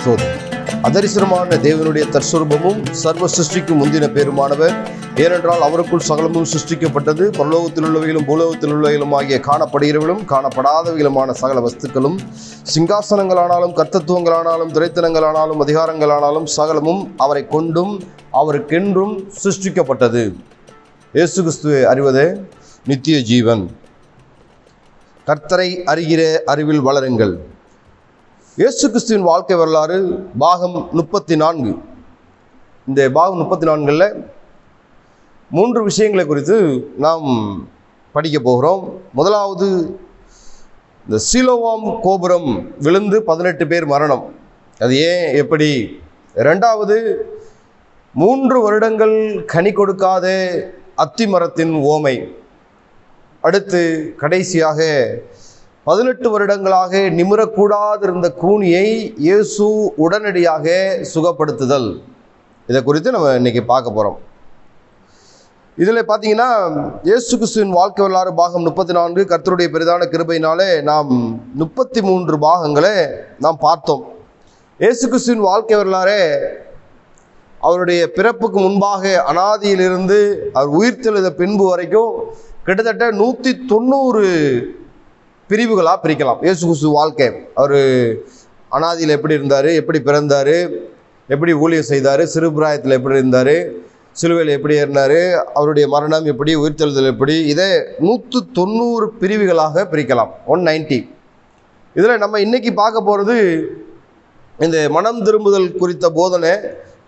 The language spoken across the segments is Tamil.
ஸ்தோத்திரம். அதரிசனமான தேவனுடைய தற்சுரூபமும் சர்வ சிருஷ்டிக்கும் முந்தின பேருமானவர். ஏனென்றால் அவருக்குள் சகலமும் சிருஷ்டிக்கப்பட்டது. பரலோகத்தில் உள்ளவைகளும் பூலோகத்தில் உள்ளவைகளும் ஆகிய காணப்படுகிறவர்களும் காணப்படாதவைகளுமான சகல வஸ்துக்களும், சிங்காசனங்களானாலும் கர்த்தத்துவங்களானாலும் துரைத்தனங்களானாலும் அதிகாரங்களானாலும் சகலமும் அவரை கொண்டும் அவருக்கென்றும் சிருஷ்டிக்கப்பட்டது. இயேசு கிறிஸ்துவை அறிவதே நித்திய ஜீவன். கர்த்தரை அறிகிற அறிவில் வளருங்கள். இயேசு கிறிஸ்துவின் வாழ்க்கை வரலாறு பாகம் 34. இந்த பாகம் 34ல் 3 விஷயங்களை குறித்து நாம் படிக்க போகிறோம். முதலாவது, இந்த சீலோவாம் கோபுரம் விழுந்து 18 பேர் மரணம். அது ஏன், எப்படி? இரண்டாவது, 3 வருடங்கள் கனி கொடுக்காத அத்தி மரத்தின் ஓமை. அடுத்து கடைசியாக 18 வருடங்களாக நிமிரக்கூடாதிருந்த கூனியை இயேசு உடனடியாக சுகப்படுத்துதல். இதை குறித்து நம்ம இன்னைக்கு பார்க்க போகிறோம். இதில் பார்த்தீங்கன்னா, இயேசு கிறிஸ்துவின் வாழ்க்கை வரலாறு பாகம் 34. கர்த்தருடைய பெரிதான கிருபையினாலே நாம் 33 பாகங்களை நாம் பார்த்தோம். இயேசு கிறிஸ்துவின் வாழ்க்கை வரலாறு அவருடைய பிறப்புக்கு முன்பாக அனாதியிலிருந்து அவர் உயிர்த்தெழுத பின்பு வரைக்கும் கிட்டத்தட்ட 190 பிரிவுகளாக பிரிக்கலாம். இயேசு கிறிஸ்து வாழ்க்கை, அவர் அனாதியில் எப்படி இருந்தார், எப்படி பிறந்தார், எப்படி ஊழியம் செய்தார், சிறுபிராயத்தில் எப்படி இருந்தார், சிலுவையில் எப்படி ஏறினார், அவருடைய மரணம் எப்படி, உயிர்த்தெழுதல் எப்படி, இதை 190 பிரிவுகளாக பிரிக்கலாம். 190. இதில் நம்ம இன்னைக்கு பார்க்க போகிறது இந்த மனம் திரும்புதல் குறித்த போதனை.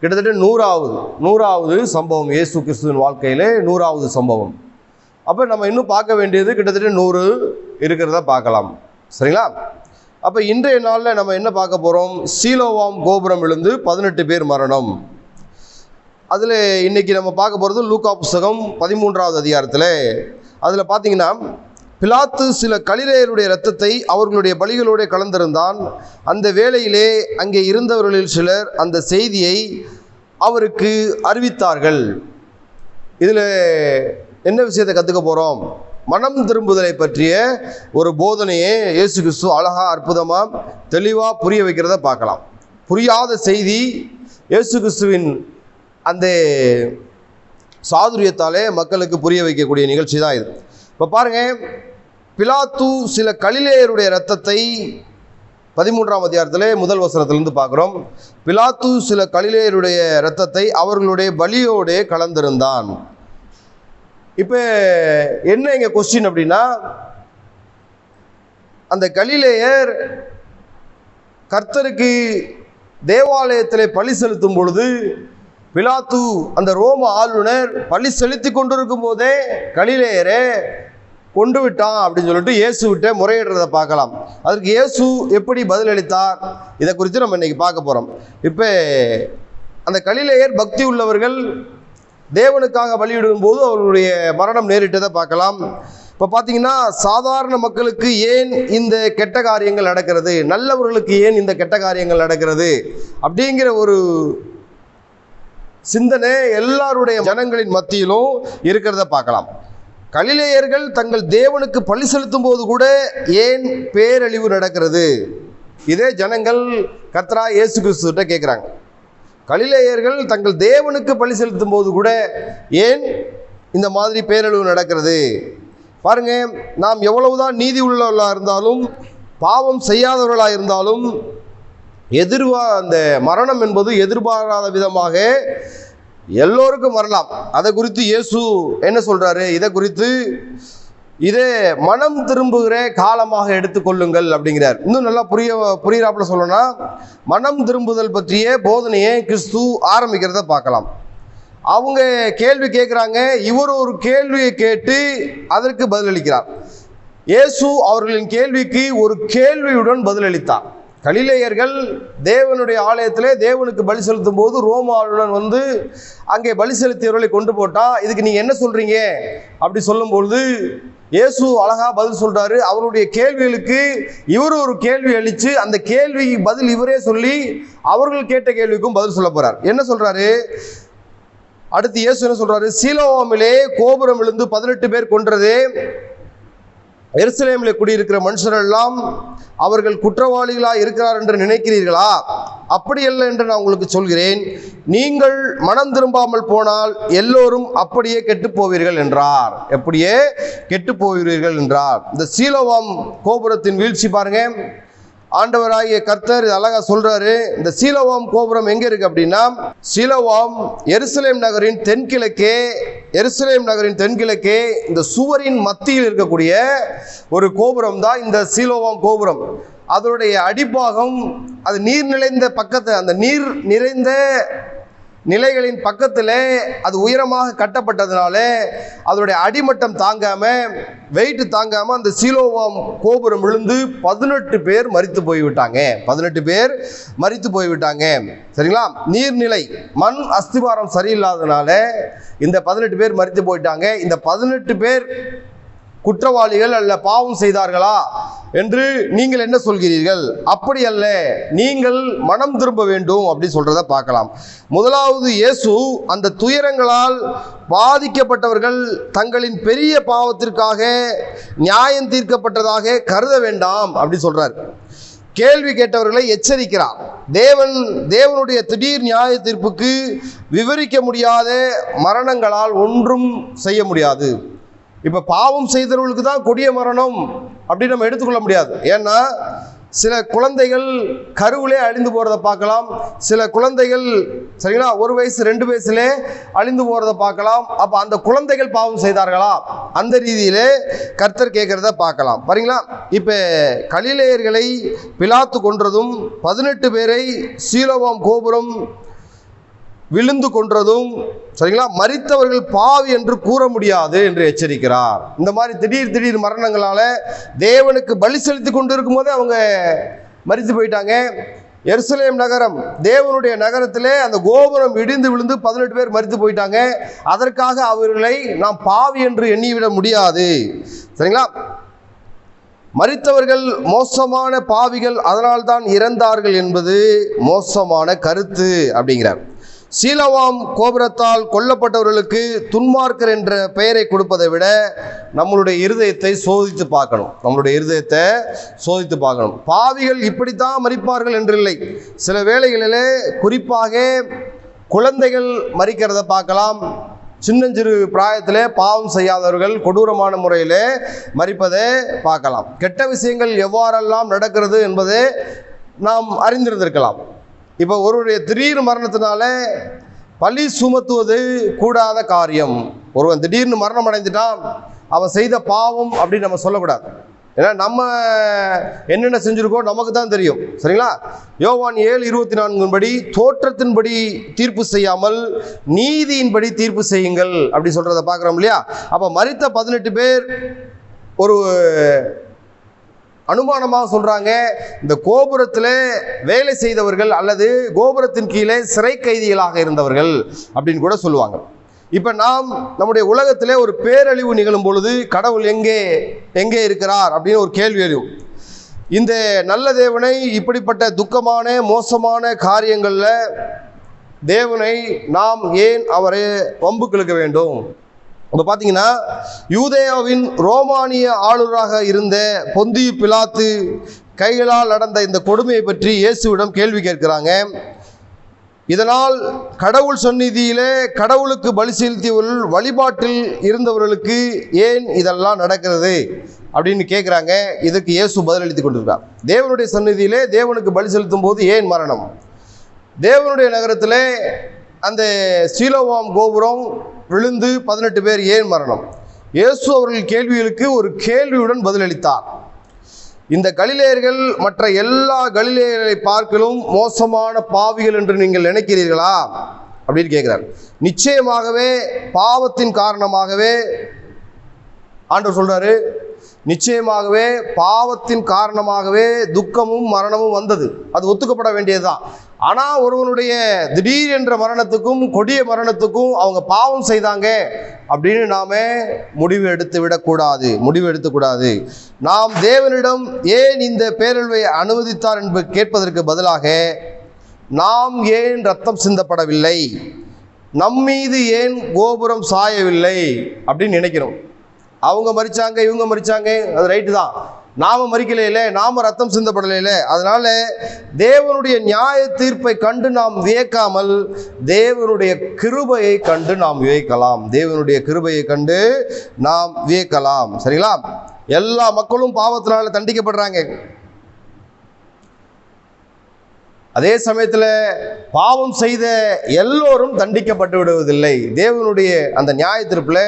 கிட்டத்தட்ட 100வது சம்பவம். இயேசு கிறிஸ்துவின் வாழ்க்கையிலே 100வது சம்பவம். அப்போ நம்ம இன்னும் பார்க்க வேண்டியது கிட்டத்தட்ட 100 இருக்கிறத பார்க்கலாம். சரிங்களா? அப்போ இன்றைய நாளில் நம்ம என்ன பார்க்க போகிறோம்? சீலோவாம் கோபுரம் விழுந்து 18 பேர் மரணம். அதில் இன்றைக்கி நம்ம பார்க்க போகிறது லூக்கா புஸ்தகம் 13வது அதிகாரத்தில். அதில் பார்த்தீங்கன்னா, பிலாத்து சில கலிலேயருடைய இரத்தத்தை அவர்களுடைய பலிகளோடு கலந்திருந்தான். அந்த வேளையிலே அங்கே இருந்தவர்களில் சிலர் அந்த செய்தியை அவருக்கு அறிவித்தார்கள். இதில் என்ன விஷயத்தை கற்றுக்க போகிறோம்? மனம் திரும்புதலை பற்றிய ஒரு போதனையை இயேசு கிறிஸ்து அழகாக, அற்புதமாக, தெளிவாக புரிய வைக்கிறத பார்க்கலாம். புரியாத செய்தி இயேசு கிறிஸ்துவின் அந்த சாதுரியத்தாலே மக்களுக்கு புரிய வைக்கக்கூடிய நிகழ்ச்சி தான் இது. இப்போ பாருங்கள், பிலாத்து சில கலிலேயருடைய இரத்தத்தை 13ஆம் அதிகாரத்தில் முதல் வசனத்திலிருந்து பார்க்குறோம். பிலாத்து சில கலிலேயருடைய இரத்தத்தை அவர்களுடைய பலியோடு கலந்திருந்தான். இப்போ என்ன இங்கே கொஸ்டின் அப்படின்னா, அந்த கலிலேயர் கர்த்தருக்கு தேவாலயத்தில் பலி செலுத்தும் பொழுது பிலாத்து, அந்த ரோம ஆளுநர், பலி செலுத்தி கொண்டிருக்கும் போதே கலிலேயரை கொண்டு விட்டான் அப்படின்னு சொல்லிட்டு இயேசுவிட்ட முறையிடுறதை பார்க்கலாம். அதற்கு இயேசு எப்படி பதிலளித்தார், இதை குறித்து நம்ம இன்னைக்கு பார்க்க போகிறோம். இப்போ அந்த கலிலேயர் பக்தி உள்ளவர்கள், தேவனுக்காக பலியிடும் போது அவர்களுடைய மரணம் நேரிட்டதை பார்க்கலாம். இப்போ பார்த்தீங்கன்னா, சாதாரண மக்களுக்கு ஏன் இந்த கெட்ட காரியங்கள் நடக்கிறது, நல்லவர்களுக்கு ஏன் இந்த கெட்ட காரியங்கள் நடக்கிறது அப்படிங்கிற ஒரு சிந்தனை எல்லாருடைய ஜனங்களின் மத்தியிலும் இருக்கிறத பார்க்கலாம். கலிலேயர்கள் தங்கள் தேவனுக்கு பலி செலுத்தும் போது கூட ஏன் பேரழிவு நடக்கிறது, இதே ஜனங்கள் கர்த்தராகிய இயேசு கிறிஸ்துவிட்ட கேட்குறாங்க. கலிலேயர்கள் தங்கள் தேவனுக்கு பலி செலுத்தும் போது கூட ஏன் இந்த மாதிரி பேரழிவு நடக்கிறது? பாருங்க, நாம் எவ்வளவுதான் நீதி உள்ளவர்களாக இருந்தாலும், பாவம் செய்யாதவர்களாக இருந்தாலும், அந்த மரணம் என்பது எதிர்பாராத விதமாக எல்லோருக்கும் வரலாம். அதை குறித்து இயேசு என்ன சொல்றாரு? இதை குறித்து, இதே மனம் திரும்புகிற காலமாக எடுத்துக்கொள்ளுங்கள் அப்படிங்கிறார். இன்னும் நல்லா புரியிறாப்புல சொல்லணும்னா, மனம் திரும்புதல் பற்றிய போதனையை கிறிஸ்து ஆரம்பிக்கிறத பார்க்கலாம். அவங்க கேள்வி கேட்குறாங்க, இவர் ஒரு கேள்வியை கேட்டு அதற்கு பதிலளிக்கிறார். இயேசு அவர்களின் கேள்விக்கு ஒரு கேள்வியுடன் பதிலளித்தார். கலிலேயர்கள் தேவனுடைய ஆலயத்திலே தேவனுக்கு பலி செலுத்தும் போது ரோம ஆளுநன் அங்கே பலி செலுத்தியவர்களை கொண்டு போட்டான். இதுக்கு நீங்கள் என்ன சொல்கிறீங்க அப்படி சொல்லும்பொழுது இயேசு அழகாக பதில் சொல்கிறாரு. அவருடைய கேள்விகளுக்கு இவர் ஒரு கேள்வி அளித்து அந்த கேள்விக்கு பதில் இவரே சொல்லி அவர்கள் கேட்ட கேள்விக்கும் பதில் சொல்ல போகிறார். என்ன சொல்கிறாரு? அடுத்து இயேசு என்ன சொல்கிறாரு? சீலோவாமிலே கோபுரம் விழுந்து 18 பேர் கொன்றதே எருசலேமில் குடியிருக்கிற மனுஷரெல்லாம் அவர்கள் குற்றவாளிகளாக இருக்கிறார் என்று நினைக்கிறீர்களா? அப்படியல்ல என்று நான் உங்களுக்கு சொல்கிறேன். நீங்கள் மனம் திரும்பாமல் போனால் எல்லோரும் அப்படியே கெட்டு போவீர்கள் என்றார். எப்படியே கெட்டு போவீர்கள் என்றார். இந்த சீலோவாம் கோபுரத்தின் வீழ்ச்சி பாருங்க, ஆண்டவராகிய கர்த்தர் அழகா சொல்றாரு. இந்த சீலோவாம் கோபுரம் எங்க இருக்கு அப்படின்னா, சீலோவாம் எருசலேம் நகரின் தென்கிழக்கே இந்த சுவரின் மத்தியில் இருக்கக்கூடிய ஒரு கோபுரம் தான் இந்த சீலோவாம் கோபுரம். அதனுடைய அடிப்பாகம் அது நீர் நிறைந்த பக்கத்து, அந்த நீர் நிறைந்த நிலைகளின் பக்கத்தில் அது உயரமாக கட்டப்பட்டதுனால அதனுடைய அடிமட்டம் தாங்காம, வெயிட் தாங்காம அந்த சீலோவாம் கோபுரம் விழுந்து 18 பேர் மரித்து போய்விட்டாங்க. 18 பேர் மரித்து போய்விட்டாங்க. சரிங்களா? நீர்நிலை மண் அஸ்திவாரம் சரியில்லாதனால இந்த 18 பேர் மரித்து போயிட்டாங்க. இந்த 18 பேர் குற்றவாளிகள் அல்ல, பாவம் செய்தார்களா என்று நீங்கள் என்ன சொல்கிறீர்கள்? அப்படி அல்ல, நீங்கள் மனம் திரும்ப வேண்டும் அப்படி சொல்றத பார்க்கலாம். முதலாவது, இயேசு அந்த துயரங்களால் பாதிக்கப்பட்டவர்கள் தங்களின் பெரிய பாவத்திற்காக நியாயம் தீர்க்கப்பட்டதாக கருத வேண்டாம் அப்படி சொல்றார். கேள்வி கேட்டவர்களை எச்சரிக்கிறார். தேவனுடைய திடீர் நியாய தீர்ப்புக்கு விவரிக்க முடியாத மரணங்களால் ஒன்றும் செய்ய முடியாது. இப்போ பாவம் செய்தவர்களுக்கு தான் கொடிய மரணம் அப்படின்னு நம்ம எடுத்துக்கொள்ள முடியாது. ஏன்னா சில குழந்தைகள் கருவிலே அழிந்து போகிறத பார்க்கலாம். சில குழந்தைகள் சரிங்களா 1 வயசு 2 வயசுலே அழிந்து போகிறத பார்க்கலாம். அப்போ அந்த குழந்தைகள் பாவம் செய்தார்களா? அந்த ரீதியிலே கர்த்தர் கேட்குறத பார்க்கலாம். பாருங்களா, இப்போ கலிலேயர்களை பிலாத்து கொன்றதும் 18 பேரை சீலோவாம் கோபுரம் விழுந்து கொன்றதும் சரிங்களா மரித்தவர்கள் பாவி என்று கூற முடியாது என்று எச்சரிக்கிறார். இந்த மாதிரி திடீர் மரணங்களால தேவனுக்கு பலி செலுத்தி கொண்டு இருக்கும் போதே அவங்க மரித்து போயிட்டாங்க. எருசலேம் நகரம் தேவனுடைய நகரத்திலே அந்த கோபுரம் இடிந்து விழுந்து 18 பேர் மரித்து போயிட்டாங்க. அதற்காக அவர்களை நாம் பாவி என்று எண்ணிவிட முடியாது. சரிங்களா? மரித்தவர்கள் மோசமான பாவிகள், அதனால்தான் இறந்தார்கள் என்பது மோசமான கருத்து அப்படிங்கிறார். சீலோவாம் கோபுரத்தால் கொல்லப்பட்டவர்களுக்கு துன்மார்க்கர் என்ற பெயரை கொடுப்பதை விட நம்மளுடைய இருதயத்தை சோதித்து பார்க்கணும். பாவிகள் இப்படித்தான் மரிப்பார்கள் என்றில்லை. சில வேளைகளிலே குறிப்பாக குழந்தைகள் மரிக்கிறத பார்க்கலாம். சின்னஞ்சிறு பிராயத்திலே பாவம் செய்யாதவர்கள் கொடூரமான முறையிலே மரிப்பதை பார்க்கலாம். கெட்ட விஷயங்கள் எவ்வாறெல்லாம் நடக்கிறது என்பதை நாம் அறிந்திருந்திருக்கலாம். இப்போ ஒருவருடைய திடீர் மரணத்தினால பழி சுமத்துவது கூடாத காரியம். ஒருவன் திடீர்னு மரணம் அடைந்துட்டான், அவன் செய்த பாவம் அப்படின்னு நம்ம சொல்லக்கூடாது. ஏன்னா நம்ம என்னென்ன செஞ்சுருக்கோம் நமக்கு தான் தெரியும். சரிங்களா? யோவான் 7:24 படி தோற்றத்தின்படி தீர்ப்பு செய்யாமல் நீதியின்படி தீர்ப்பு செய்யுங்கள் அப்படி சொல்கிறத பார்க்குறோம் இல்லையா? அப்போ மரித்த 18 பேர் ஒரு அனுமானமாக சொல்கிறாங்க, இந்த கோபுரத்தில் வேலை செய்தவர்கள் அல்லது கோபுரத்தின் கீழே சிறை கைதிகளாக இருந்தவர்கள் அப்படின்னு கூட சொல்லுவாங்க. இப்போ நாம் நம்முடைய உலகத்திலே ஒரு பேரழிவு நிகழும் பொழுது கடவுள் எங்கே இருக்கிறார் அப்படின்னு ஒரு கேள்வி எழும். இந்த நல்ல தேவனை இப்படிப்பட்ட துக்கமான மோசமான காரியங்களில் தேவனை நாம் ஏன் அவரை வம்புக்கு இழுக்க வேண்டும்? இப்போ பார்த்தீங்கன்னா யூதேயாவின் ரோமானிய ஆளுநராக இருந்த பொந்தியு பிலாத்து கைகளால் நடந்த இந்த கொடுமையை பற்றி இயேசுவிடம் கேள்வி கேட்கிறாங்க. இதனால் கடவுள் சந்நிதியிலே கடவுளுக்கு பலி செலுத்தியவர்கள் வழிபாட்டில் இருந்தவர்களுக்கு ஏன் இதெல்லாம் நடக்கிறது அப்படின்னு கேட்குறாங்க. இதுக்கு இயேசு பதிலளித்து கொண்டிருக்கிறார். தேவனுடைய சந்நிதியிலே தேவனுக்கு பலி செலுத்தும் போது ஏன் மரணம்? தேவனுடைய நகரத்திலே அந்த சீலோவாம் கோபுரம் விழுந்து 18 பேர் ஏன் மரணம்? இயேசு அவர்கள் கேள்விகளுக்கு ஒரு கேள்வியுடன் பதிலளித்தார். இந்த கலிலேயர்கள் மற்ற எல்லா கலிலேயர்களை பார்க்கலும் மோசமான பாவிகள் என்று நீங்கள் நினைக்கிறீர்களா அப்படின்னு கேட்கிறார். நிச்சயமாகவே பாவத்தின் காரணமாகவே ஆண்டவர் சொல்றாரு, நிச்சயமாகவே பாவத்தின் காரணமாகவே துக்கமும் மரணமும் வந்தது. அது ஒத்துக்கப்பட வேண்டியதுதான். ஆனால் ஒருவனுடைய திடீர் என்ற மரணத்துக்கும் கொடிய மரணத்துக்கும் அவங்க பாவம் செய்தாங்க அப்படின்னு நாம முடிவு எடுத்துக்கூடாது. நாம் தேவனிடம் ஏன் இந்த பேரழிவை அனுமதித்தார் என்று கேட்பதற்கு பதிலாக நாம் ஏன் ரத்தம் சிந்தப்படவில்லை, நம்மீது ஏன் கோபுரம் சாயவில்லை அப்படின்னு நினைக்கிறோம். அவங்க மரிச்சாங்க, இவங்க மரிச்சாங்க, அது ரைட்டு தான். நாம மரிக்கலையில, நாம ரத்தம் சிந்தப்படலையில. அதனால தேவனுடைய நியாய தீர்ப்பை கண்டு நாம் வியக்காமல் தேவனுடைய கிருபையை கண்டு நாம் வியக்கலாம். தேவனுடைய கிருபையை கண்டு நாம் வியக்கலாம். சரிங்களா? எல்லா மக்களும் பாவத்தினால தண்டிக்கப்படுறாங்க. அதே சமயத்தில் பாவம் செய்த எல்லோரும் தண்டிக்கப்பட்டு விடுவதில்லை. தேவனுடைய அந்த நியாய தீர்ப்பில்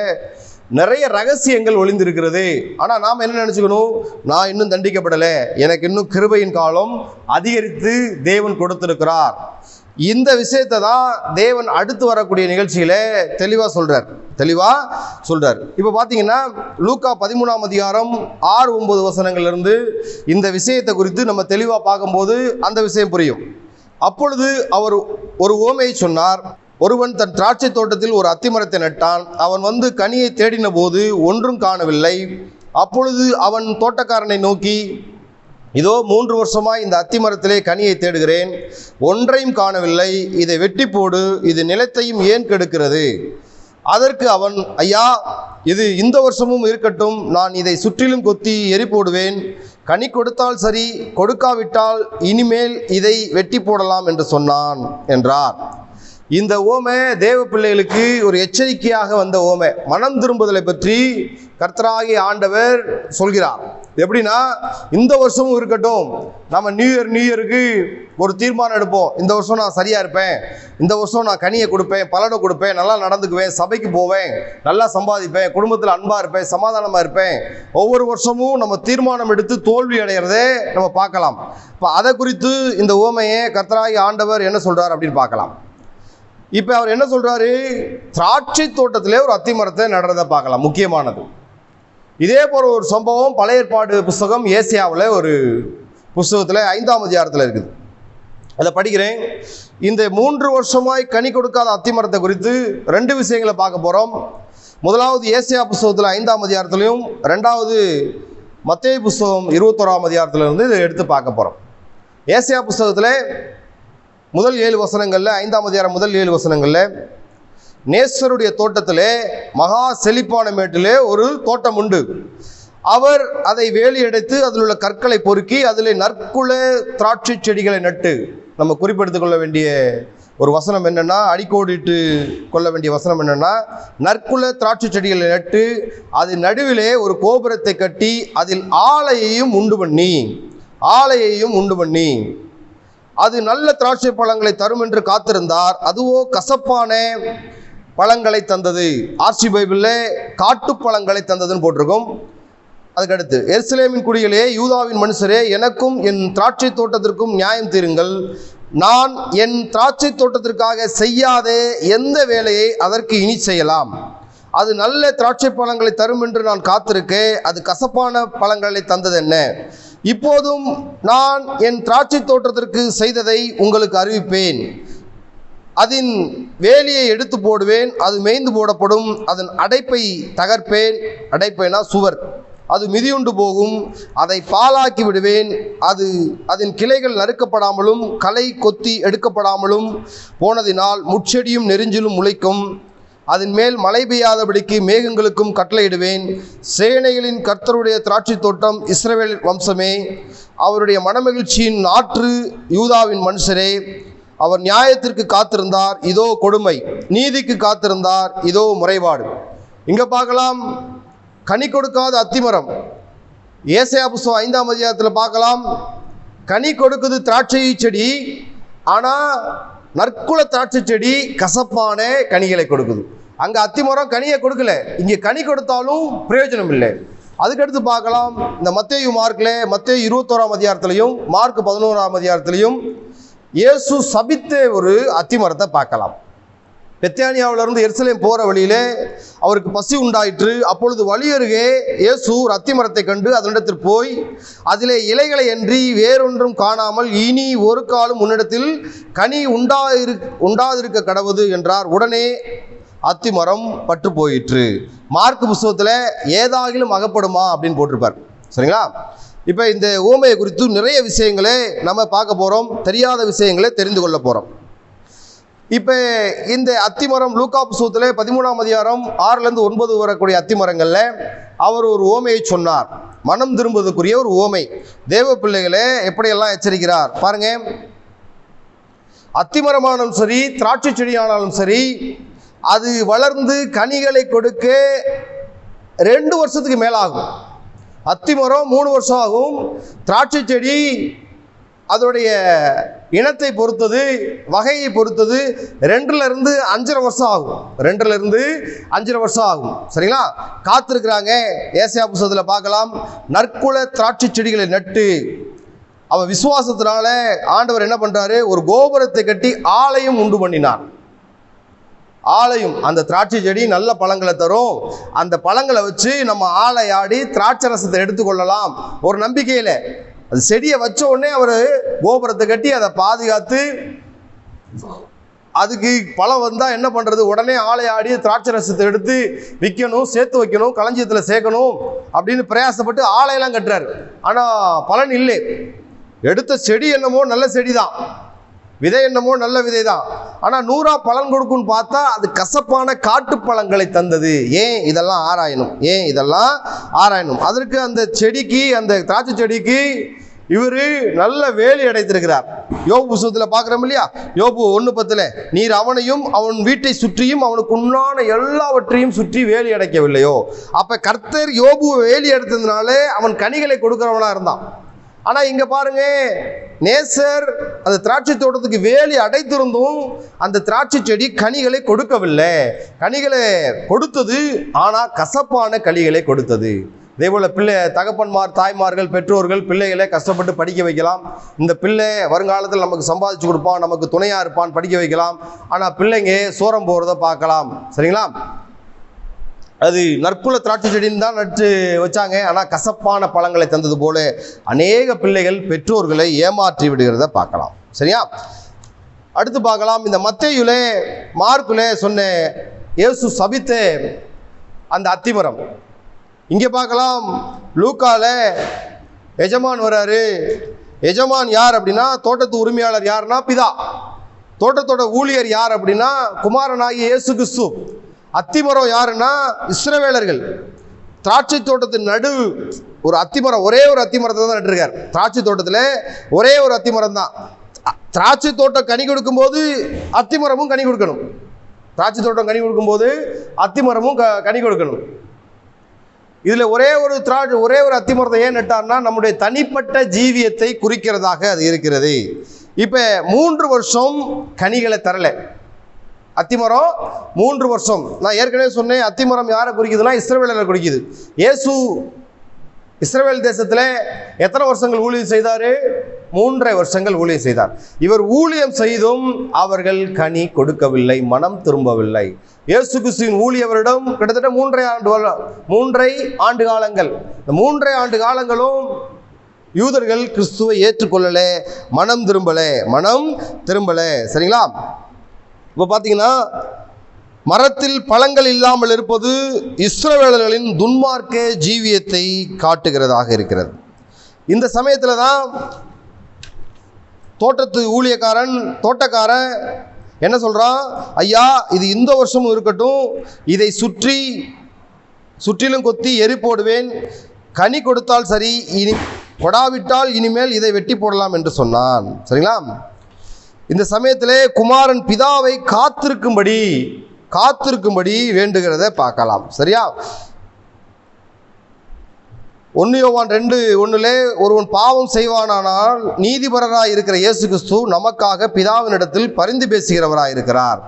நிறைய ரகசியங்கள் ஒளிந்திருக்கிறது. ஆனால் நாம் என்ன நினச்சிக்கணும்? நான் இன்னும் தண்டிக்கப்படலை, எனக்கு இன்னும் கிருபையின் காலம் அதிகரித்து தேவன் கொடுத்திருக்கிறார். இந்த விஷயத்தை தான் தேவன் அடுத்து வரக்கூடிய நிகழ்ச்சியில தெளிவாக சொல்றார். இப்போ பார்த்தீங்கன்னா லூக்கா 13ஆம் அதிகாரம் 6-9 வசனங்கள்லேருந்து இந்த விஷயத்தை குறித்து நம்ம தெளிவாக பார்க்கும்போது அந்த விஷயம் புரியும். அப்பொழுது அவர் ஒரு உவமையை சொன்னார். ஒருவன் தன் திராட்சை தோட்டத்தில் ஒரு அத்திமரத்தை நட்டான். அவன் வந்து கனியை தேடின போது ஒன்றும் காணவில்லை. அப்பொழுது அவன் தோட்டக்காரனை நோக்கி, இதோ 3 வருஷமாய் இந்த அத்திமரத்திலே கனியை தேடுகிறேன், ஒன்றையும் காணவில்லை. இதை வெட்டி போடு, இது நிலத்தையும் ஏன் கெடுக்கிறது? அதற்கு அவன், ஐயா, இது இந்த வருஷமும் இருக்கட்டும், நான் இதை சுற்றிலும் கொத்தி எரி போடுவேன். கனி கொடுத்தால் சரி, கொடுக்காவிட்டால் இனிமேல் இதை வெட்டி போடலாம் என்று சொன்னான் என்றார். இந்த ஓமை தேவ பிள்ளைகளுக்கு ஒரு எச்சரிக்கையாக வந்த ஓமை. மனம் திரும்புதலை பற்றி கர்த்தராகிய ஆண்டவர் சொல்கிறார். எப்படின்னா, இந்த வருஷமும் இருக்கட்டும், நம்ம நியூ இயருக்கு ஒரு தீர்மானம் எடுப்போம். இந்த வருஷம் நான் சரியா இருப்பேன், இந்த வருஷம் நான் கனியை கொடுப்பேன், பலனை கொடுப்பேன், நல்லா நடந்துக்குவேன், சபைக்கு போவேன், நல்லா சம்பாதிப்பேன், குடும்பத்தில் அன்பா இருப்பேன், சமாதானமா இருப்பேன். ஒவ்வொரு வருஷமும் நம்ம தீர்மானம் எடுத்து தோல்வி அடைகிறதே நம்ம பார்க்கலாம். இப்போ அதை குறித்து இந்த ஓமையை கர்த்தராகிய ஆண்டவர் என்ன சொல்றார் அப்படின்னு பார்க்கலாம். இப்போ அவர் என்ன சொல்றாரு? திராட்சை தோட்டத்திலே ஒரு அத்திமரத்தை நடுறதை பார்க்கலாம். முக்கியமானது இதே போல ஒரு சம்பவம் பழைய ஏற்பாடு புஸ்தகம் ஏசியாவில் ஒரு புஸ்தகத்தில் 5ஆம் அதிகாரத்தில் இருக்குது. அதை படிக்கிறேன். இந்த 3 வருஷமாய் கனி கொடுக்காத அத்திமரத்தை குறித்து 2 விஷயங்களை பார்க்க போகிறோம். முதலாவது ஏசியா புஸ்தகத்தில் 5ஆம் அதிகாரத்திலையும், 2வது மத்தேயு புஸ்தகம் 21ஆம் அதிகாரத்திலிருந்து இதை எடுத்து பார்க்க போகிறோம். ஏசியா புஸ்தகத்தில் முதல் 7 வசனங்களில், 5ஆம் அதிகாரம் முதல் 7 வசனங்களில், நேசருடைய தோட்டத்திலே மகா செழிப்பான மேட்டிலே ஒரு தோட்டம் உண்டு. அவர் அதை வேலி அடைத்து அதில் உள்ள கற்களை பொறுக்கி அதில் நற்குல திராட்சை செடிகளை நட்டு. நம்ம குறிப்பெடுத்துக் கொள்ள வேண்டிய ஒரு வசனம் என்னன்னா, அடிக்கோடிட்டு கொள்ள வேண்டிய வசனம் என்னன்னா, நற்குல திராட்சை செடிகளை நட்டு அது நடுவிலே ஒரு கோபுரத்தை கட்டி அதில் ஆலையையும் உண்டு பண்ணி அது நல்ல திராட்சை பழங்களை தரும் என்று காத்திருந்தார். அதுவோ கசப்பான பழங்களை தந்தது. ஆர்சி பைபிளில் காட்டு பழங்களை தந்ததுன்னு போட்டிருக்கும். அதுக்கடுத்து, எருசலேமின் குடிகளே, யூதாவின் மனுஷரே, எனக்கும் என் திராட்சை தோட்டத்திற்கும் நியாயம் தீருங்கள். நான் என் திராட்சை தோட்டத்திற்காக செய்யாத எந்த வேலையை அதற்கு இனி செய்யலாம்? அது நல்ல திராட்சை பழங்களை தரும் என்று நான் காத்திருக்கேன், அது கசப்பான பழங்களை தந்தது என்ன? இப்போதும் நான் என் திராட்சை தோட்டத்திற்கு செய்ததை உங்களுக்கு அறிவிப்பேன். அதன் வேலியை எடுத்து போடுவேன், அது மேய்ந்து போடப்படும். அதன் அடைப்பை தகர்ப்பேன். அடைப்பைனா சுவர். அது மிதியுண்டு போகும். அதை பாலாக்கி விடுவேன். அதன் கிளைகள் நறுக்கப்படாமலும் களை கொத்தி எடுக்கப்படாமலும் போனதினால் முட்செடியும் நெரிஞ்சிலும் முளைக்கும். அதன் மேல் மழை பெய்யாதபடிக்கு மேகங்களுக்கும் கட்டளையிடுவேன். சேனைகளின் கர்த்தருடைய திராட்சை தோட்டம் இஸ்ரவேல் வம்சமே, அவருடைய மனமகிழ்ச்சியின் நாற்று யூதாவின் மனுஷரே. அவர் நியாயத்திற்கு காத்திருந்தார், இதோ கொடுமை; நீதிக்கு காத்திருந்தார், இதோ முறைபாடு. இங்க பார்க்கலாம் கனி கொடுக்காத அத்திமரம். ஏசாயா புஸ்தகம் 5ஆம் அதிகாரத்தில் பார்க்கலாம், கனி கொடுக்குது திராட்சை செடி, ஆனா நற்குல திராட்சை செடி கசப்பான கனிகளை கொடுக்குது. அங்க அத்திமரம் கனியை கொடுக்கல, இங்க கனி கொடுத்தாலும் பிரயோஜனம் இல்லை. அதுக்கடுத்து பார்க்கலாம், இந்த மத்தேயு மத்தேயு 21ஆம் அதிகாரத்திலையும் மார்க் 11ஆம் அதிகாரத்திலையும் இயேசு சபித்த ஒரு அத்திமரத்தை பார்க்கலாம். பெத்தானியாவிலிருந்து எருசலேம் போற வழியிலே அவருக்கு பசி உண்டாயிற்று. அப்பொழுது வழி அருகே இயேசு ஒரு அத்திமரத்தை கண்டு அதனிடத்தில் போய், அதிலே இலைகளை அன்றி வேறொன்றும் காணாமல், இனி ஒரு காலம் உன்னிடத்தில் கனி உண்டாதிருக்க கடவுது என்றார். உடனே அத்திமரம் பட்டு போயிற்று. மார்க் புஸ்தகத்தில் ஏதாகிலும் அகப்படுமா அப்படின்னு போட்டிருப்பார். சரிங்களா? இப்போ இந்த ஊமையை குறித்து நிறைய விஷயங்களை நம்ம பார்க்க போகிறோம். தெரியாத விஷயங்களை தெரிந்து கொள்ள போகிறோம். இப்போ இந்த அத்திமரம் லூக்கா புத்தகத்தில் 13ஆம் அதிகாரம் 6லேருந்து 9 வரக்கூடிய அத்திமரங்களில் அவர் ஒரு ஓமையை சொன்னார். மனம் திரும்புவதற்குரிய ஒரு ஓமை. தேவ பிள்ளைகளே எப்படியெல்லாம் எச்சரிக்கிறார் பாருங்க. அத்திமரமானாலும் சரி, திராட்சை செடியானாலும் சரி, அது வளர்ந்து கனிகளை கொடுக்க 2 வருஷத்துக்கு மேலாகும். அத்திமரம் 3 வருஷம் ஆகும். திராட்சை செடி அதோடைய இனத்தை பொறுத்தது, வகையை பொறுத்தது 2லிருந்து 5.5 வருஷம் ஆகும். 2லிருந்து 5.5 வருஷம் ஆகும். சரிங்களா? காத்திருக்கிறாங்க. ஏசாயா புத்தகத்தில் பார்க்கலாம். நற்குல திராட்சை செடிகளை நட்டு அவன் விசுவாசத்தினால ஆண்டவர் என்ன பண்றாரு, ஒரு கோபுரத்தை கட்டி ஆலயம் உண்டு பண்ணினார். ஆலயம், அந்த திராட்சை செடி நல்ல பழங்களை தரும். அந்த பழங்களை வச்சு நம்ம ஆலையாடி திராட்சை ரசத்தை எடுத்துக்கொள்ளலாம் ஒரு நம்பிக்கையில். அது செடியை வச்ச உடனே அவர் கோபுரத்தை கட்டி அதை பாதுகாத்து, அதுக்கு பழம் வந்தால் என்ன பண்ணுறது, உடனே ஆலையாடி திராட்சை ரசத்தை எடுத்து விற்கணும், சேர்த்து வைக்கணும், களஞ்சியத்தில் சேர்க்கணும் அப்படின்னு பிரயாசப்பட்டு ஆலையெல்லாம் கட்டுறாரு. ஆனால் பலன் இல்லை. எடுத்த செடி என்னமோ நல்ல செடி தான், விதை என்னமோ நல்ல விதை தான். ஆனால் 100 பலன் கொடுக்கும்னு பார்த்தா அது கசப்பான காட்டு பழங்களை தந்தது. ஏன் இதெல்லாம் ஆராயணும்? ஏன் இதெல்லாம் ஆராயணும்? அதற்கு அந்த செடிக்கு, அந்த திராட்சை செடிக்கு இவர் நல்ல வேலி அடைத்திருக்கிறார். யோபு புத்தகத்தில் பார்க்குறோம் இல்லையா? யோபு 1:10 நீர் அவனையும் அவன் வீட்டை சுற்றியும் அவனுக்கு உண்டான எல்லாவற்றையும் சுற்றி வேலி அடைக்கவில்லையோ? அப்போ கர்த்தர் யோபு வேலி அடைத்ததுனால அவன் கனிகளை கொடுக்கிறவனா இருந்தான். ஆனால் இங்கே பாருங்க, நேசர் அந்த திராட்சை தோட்டத்துக்கு வேலி அடைத்திருந்தும் அந்த திராட்சை செடி கனிகளை கொடுக்கவில்லை. கனிகளை கொடுத்தது, ஆனால் கசப்பான கனிகளை கொடுத்தது. இதே போல் தகப்பன்மார், தாய்மார்கள், பெற்றோர்கள் பிள்ளைகளை கஷ்டப்பட்டு படிக்க வைக்கலாம். இந்த பிள்ளை வருங்காலத்தில் நமக்கு சம்பாதிச்சு கொடுப்பான், நமக்கு துணையாக இருப்பான், படிக்க வைக்கலாம். ஆனால் பிள்ளைங்க சோரம் போகிறத பார்க்கலாம். சரிங்களா? அது நற்குல திராட்சை செடின்னு தான் நட்டு வச்சாங்க. ஆனால் கசப்பான பழங்களை தந்தது போல அநேக பிள்ளைகள் பெற்றோர்களை ஏமாற்றி விடுகிறத பார்க்கலாம். சரியா? அடுத்து பார்க்கலாம். இந்த மத்தேயுல, மார்க்குல சொன்ன இயேசு சபித்த அந்த அத்திமரம். இங்கே பார்க்கலாம். லூக்கால எஜமான் வராரு. எஜமான் யார் அப்படின்னா, தோட்டத்து உரிமையாளர் யாருன்னா பிதா. தோட்டத்தோட ஊழியர் யார் அப்படின்னா குமாரனாகிய இயேசு கிறிஸ்து. அத்திமரம் யாருன்னா இஸ்ரவேலர்கள். திராட்சை தோட்டத்தின் நடு ஒரு அத்திமரம், ஒரே ஒரு அத்திமரத்தை தான் நட்டுருக்கார். திராட்சை தோட்டத்தில் ஒரே ஒரு அத்திமரம் தான். திராட்சை தோட்டம் கனி கொடுக்கும்போது அத்திமரமும் கனி கொடுக்கணும். திராட்சை தோட்டம் கனி கொடுக்கும்போது அத்திமரமும் கனி கொடுக்கணும். இதில் ஒரே ஒரு அத்திமரத்தை ஏன் நட்டார்னா நம்முடைய தனிப்பட்ட ஜீவியத்தை குறிக்கிறதாக அது இருக்கிறது. இப்போ 3 வருஷம் கனிகளை தரலை அத்திமரம். 3 வருஷம். நான் ஏற்கனவே சொன்னேன், அத்திமரம் யாரை குறிக்குதுன்னா இஸ்ரவேலரை குறிக்குது. இயேசு இஸ்ரவேல் தேசத்தில் எத்தனை வருஷங்கள் ஊழியம் செய்தார்? 3.5 வருஷங்கள் ஊழியம் செய்தார். இவர் ஊழியம் செய்தும் அவர்கள் கனி கொடுக்கவில்லை, மனம் திரும்பவில்லை. இயேசு கிறிஸ்துவின் ஊழியவரிடம் கிட்டத்தட்ட 3.5 ஆண்டு காலங்கள். இந்த 3.5 ஆண்டு காலங்களும் யூதர்கள் கிறிஸ்துவை ஏற்றுக்கொள்ளலை, மனம் திரும்பலை. சரிங்களா? இப்போ பார்த்தீங்கன்னா, மரத்தில் பழங்கள் இல்லாமல் இருப்பது இஸ்ரவேலர்களின் துன்மார்க்க ஜீவியத்தை காட்டுகிறதாக இருக்கிறது. இந்த சமயத்தில் தான் தோட்டத்து தோட்டக்காரன் என்ன சொல்கிறான், ஐயா இது இந்த வருஷமும் இருக்கட்டும், இதை சுற்றிலும் கொத்தி எரி போடுவேன், கனி கொடுத்தால் சரி, இனி கொடாவிட்டால் இனிமேல் இதை வெட்டி போடலாம் என்று சொன்னான். சரிங்களா? இந்த சமயத்திலே குமாரன் பிதாவை காத்திருக்கும்படி வேண்டுகிறத பார்க்கலாம். சரியா? 1 யோவான் 2:1 ஒருவன் பாவம் செய்வானானால் நீதிபரராய் இருக்கிற இயேசு கிறிஸ்து நமக்காக பிதாவினிடத்தில் பரிந்து பேசுகிறவராய் இருக்கிறார்.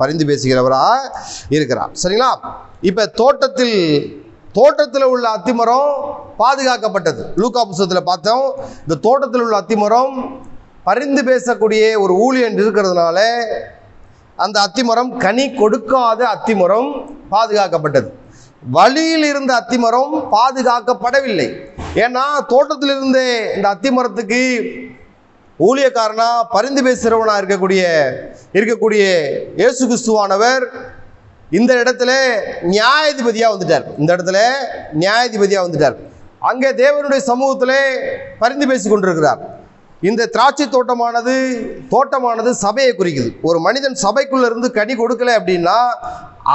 சரிங்களா? இப்போ தோட்டத்தில் உள்ள அத்திமரம் பாதுகாக்கப்பட்டது. லூக்கா புத்தகத்தில் பார்த்தோம். இந்த தோட்டத்தில் உள்ள அத்திமரம் பரிந்து பேசக்கூடிய ஒரு ஊழியன் இருக்கிறதுனால அந்த அத்திமரம், கனி கொடுக்காத அத்திமரம் பாதுகாக்கப்பட்டது. வழியில் இருந்த அத்திமரம் பாதுகாக்கப்படவில்லை. ஏன்னா தோட்டத்தில் இருந்தே இந்த அத்திமரத்துக்கு ஊழியக்காரனா பரிந்து பேசுகிறவனா இருக்கக்கூடிய இயேசு கிறிஸ்துவானவர் இந்த இடத்துல நியாயாதிபதியாக வந்துட்டார். அங்கே தேவனுடைய சமூகத்தில் பரிந்து பேசி கொண்டிருக்கிறார். இந்த திராட்சை தோட்டமானது சபையை குறிக்குது. ஒரு மனிதன் சபைக்குள்ள இருந்து கனி கொடுக்கல அப்படின்னா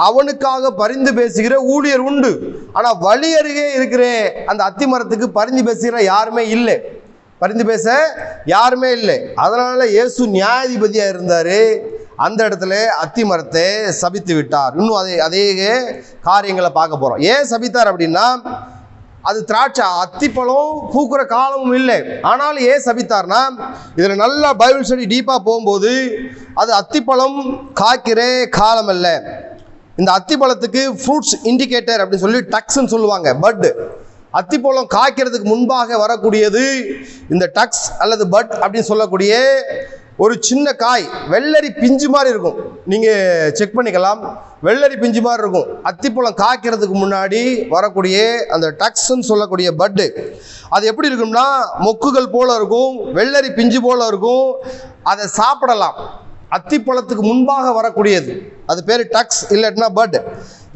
அவனுக்காக பரிந்து பேசுகிற ஊழியர் உண்டு. ஆனா வழி அருகே இருக்கிற அந்த அத்தி மரத்துக்கு பரிந்து பேசுகிற யாருமே இல்லை, பரிந்து பேச யாருமே இல்லை. அதனால இயேசு நியாயாதிபதியா இருந்தாரு. அந்த இடத்துல அத்தி மரத்தை சபித்து விட்டார். இன்னும் அதே காரியங்களை பார்க்க போறோம். ஏன் சபித்தார் அப்படின்னா, அது திராட்சை அத்திப்பழம் பூக்குற காலமும் இல்லை. ஆனால் ஏன் சபித்தார்னா, இதில் நல்லா பைபிள் ஸ்டடி டீப்பாக போகும்போது அது அத்திப்பழம் காய்க்கிற காலம் அல்ல. இந்த அத்திப்பழத்துக்கு ஃப்ரூட்ஸ் இண்டிகேட்டர் அப்படின்னு சொல்லி டக்ஸ்ன்னு சொல்லுவாங்க, பட். அத்திப்பழம் காய்க்கிறதுக்கு முன்பாக வரக்கூடியது இந்த டக்ஸ் அல்லது பட் அப்படின்னு சொல்லக்கூடிய ஒரு சின்ன காய், வெள்ளரி பிஞ்சு மாதிரி இருக்கும். நீங்கள் செக் பண்ணிக்கலாம், வெள்ளரி பிஞ்சு மாதிரி இருக்கும். அத்திப்பழம் காய்க்கிறதுக்கு முன்னாடி வரக்கூடிய அந்த டக்ஸ்ன்னு சொல்லக்கூடிய பட்டு, அது எப்படி இருக்கும்னா மொக்குகள் போல இருக்கும், வெள்ளரி பிஞ்சு போல இருக்கும். அதை சாப்பிடலாம். அத்திப்பழத்துக்கு முன்பாக வரக்கூடியது அது பேர் டக்ஸ், இல்லைன்னா பட்.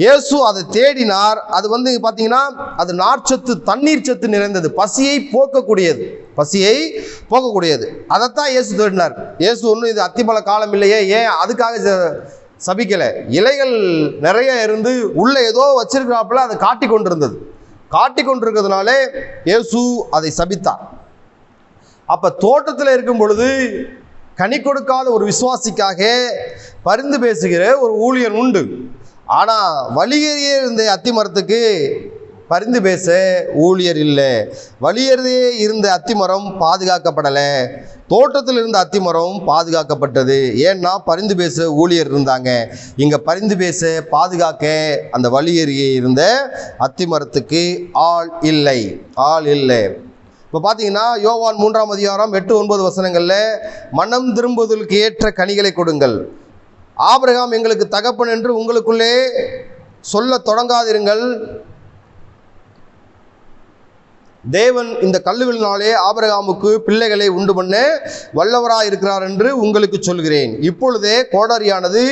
இயேசு அதை தேடினார். அது பார்த்தீங்கன்னா அது நார்ச்சத்து, தண்ணீர் சத்து நிறைந்தது, பசியை போக்கக்கூடியது. அதைத்தான் இயேசு தேடினார். இயேசு ஒன்றும் இது அத்திப்பழ காலம் இல்லையே, ஏன் அதுக்காக சபிக்கலை. இலைகள் நிறைய இருந்து உள்ள ஏதோ வச்சிருக்கிறாப்புல அதை காட்டி கொண்டிருக்கிறதுனாலே இயேசு அதை சபித்தார். அப்ப தோட்டத்தில் இருக்கும் பொழுது கனி கொடுக்காத ஒரு விசுவாசிக்காக பரிந்து பேசுகிற ஒரு ஊழியர் உண்டு. ஆனால் வழியறியே இருந்த அத்தி மரத்துக்கு பரிந்து பேச ஊழியர் இல்லை. வழியறியே இருந்த அத்தி மரம் பாதுகாக்கப்படலை, தோட்டத்தில் இருந்த அத்தி மரம் பாதுகாக்கப்பட்டது. ஏன்னா பரிந்து பேச ஊழியர் இருந்தாங்க. இங்கே பரிந்து பேச பாதுகாக்க அந்த வழியறியே இருந்த அத்தி மரத்துக்கு ஆள் இல்லை. இப்போ பார்த்தீங்கன்னா யோவான் 3ஆம் அதிகாரம் 8-9 வசனங்களில், மனம் திரும்புவதற்கு ஏற்ற கனிகளை கொடுங்கள், ஆபிரகாம் எங்களுக்கு தகப்பன் என்று உங்களுக்குள்ளே சொல்ல தொடங்காதிருங்கள், தேவன் இந்த கல்லுகளினாலே ஆபிரகாமுக்கு பிள்ளைகளை உண்டு பண்ண வல்லவராய் இருக்கிறார் என்று உங்களுக்கு சொல்கிறேன். இப்பொழுதே கோடரியானது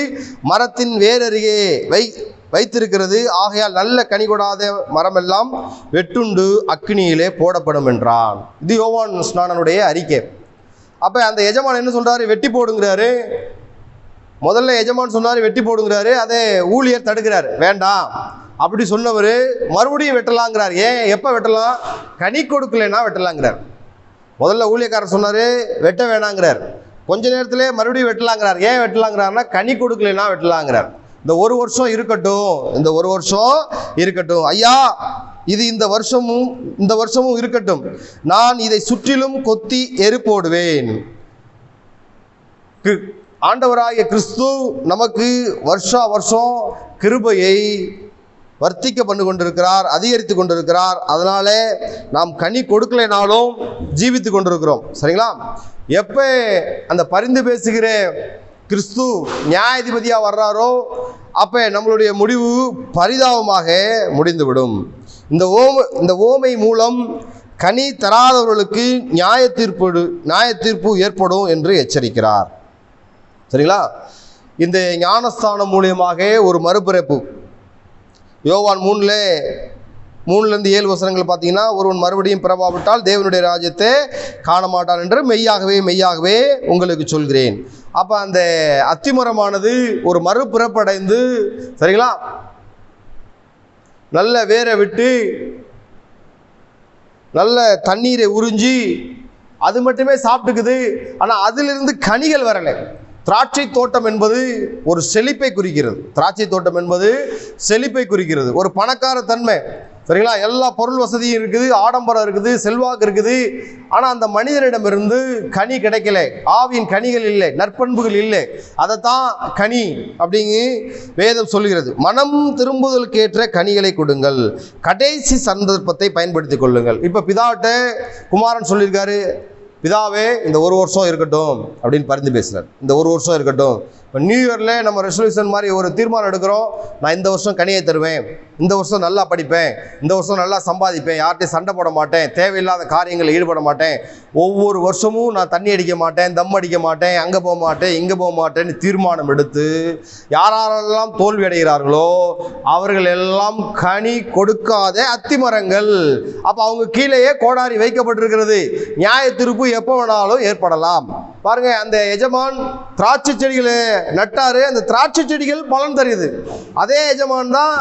மரத்தின் வேரருகே வைத்திருக்கிறது, ஆகையால் நல்ல கனி கொடாத மரமெல்லாம் வெட்டுண்டு அக்கினியிலே போடப்படும் என்றான். இது யோவான் ஸ்நானனுடைய அறிக்கை. அப்போ அந்த எஜமான் என்ன சொல்றாரு? வெட்டி போடுங்கிறாரு. முதல்ல எஜமான் சொன்னார் வெட்டி போடுங்கிறாரு. அதை ஊழியர் தடுக்கிறார், வேண்டாம் அப்படி சொன்னவர் மறுபடியும் வெட்டலாங்கிறார். ஏன், எப்போ வெட்டலாம்? கனி கொடுக்கலைன்னா வெட்டலாங்கிறார். முதல்ல ஊழியக்காரர் சொன்னார் வெட்ட வேணாங்கிறார். கொஞ்ச நேரத்திலே மறுபடியும் வெட்டலாங்கிறார். ஏன் வெட்டலாங்கிறார்னா கனி கொடுக்கலைன்னா வெட்டலாங்கிறார். இந்த ஒரு வருஷம் இருக்கட்டும் ஐயா, இது இந்த வருஷமும் இருக்கட்டும், நான் இதை சுற்றிலும் கொத்தி எரு போடுவேன். ஆண்டவராகிய கிறிஸ்து நமக்கு வருஷா வருஷம் கிருபையை வர்த்திக்க பண்ணி கொண்டிருக்கிறார், அதிகரித்து கொண்டிருக்கிறார். அதனால நாம் கனி கொடுக்கலைனாலும் ஜீவித்து கொண்டிருக்கிறோம். சரிங்களா? எப்போ அந்த பரிந்து பேசுகிற கிறிஸ்து நியாயாதிபதியாக வர்றாரோ அப்போ நம்மளுடைய முடிவு பரிதாபமாக முடிந்துவிடும். இந்த ஓமை மூலம் கனி தராதவர்களுக்கு நியாய தீர்ப்பு ஏற்படும் என்று எச்சரிக்கிறார். சரிங்களா? இந்த ஞானஸ்தானம் மூலியமாக ஒரு மறுபிறப்பு. யோவான் 3-7 வசனங்கள் பார்த்தீங்கன்னா, ஒருவன் மறுபடியும் பிறவாவிட்டால் தேவனுடைய ராஜ்யத்தை காண மாட்டான் என்று மெய்யாகவே உங்களுக்கு சொல்கிறேன். அப்போ அந்த அத்திமரமானது ஒரு மறுபிறப்படைந்து, சரிங்களா, நல்ல வேரை விட்டு நல்ல தண்ணீரை உறிஞ்சி அது மட்டுமே சாப்பிட்டுக்குது. ஆனால் அதிலிருந்து கனிகள் வரலை. திராட்சை தோட்டம் என்பது ஒரு செழிப்பை குறிக்கிறது, ஒரு பணக்கார தன்மை. சரிங்களா? எல்லா பொருள் வசதியும் இருக்குது, ஆடம்பரம் இருக்குது, செல்வாக்கு இருக்குது. ஆனால் அந்த மனிதனிடமிருந்து கனி கிடைக்கல, ஆவியின் கனிகள் இல்லை, நற்பண்புகள் இல்லை. அதைத்தான் கனி அப்படிங்கு வேதம் சொல்லுகிறது. மனம் திரும்புதலுக்கு ஏற்ற கனிகளை கொடுங்கள், கடைசி சந்தர்ப்பத்தை பயன்படுத்தி கொள்ளுங்கள். இப்போ பிதாட்ட குமாரன் சொல்லியிருக்காரு, பிதாவே இந்த ஒரு வருஷம் இருக்கட்டும் அப்படின்னு பரிந்து பேசுகிறார். இந்த ஒரு வருஷம் இருக்கட்டும், இப்போ நியூ இயரில் நம்ம ரெசல்யூஷன் மாதிரி ஒரு தீர்மானம் எடுக்கிறோம், நான் இந்த வருஷம் கனியை தருவேன், இந்த வருஷம் நல்லா படிப்பேன், இந்த வருஷம் நல்லா சம்பாதிப்பேன், யார்கிட்டையும் சண்டை போட மாட்டேன், தேவையில்லாத காரியங்களில் ஈடுபட மாட்டேன், ஒவ்வொரு வருஷமும் நான் தண்ணி அடிக்க மாட்டேன், தம் அடிக்க மாட்டேன், அங்கே போக மாட்டேன், இங்கே போக மாட்டேன்னு தீர்மானம் எடுத்து யாரெல்லாம் தோல்வி அடைகிறார்களோ அவர்கள் எல்லாம் கனி கொடுக்காத அத்திமரங்கள். அப்போ அவங்க கீழேயே கோடாரி வைக்கப்பட்டிருக்கிறது. நியாய தீர்ப்பு எப்போ வேணாலும் ஏற்படலாம். பாருங்க, அந்த எஜமான் திராட்சை செடிகளை நட்டாரு, அந்த திராட்சை செடிகள் பலன் தருது. அதே எஜமான் தான்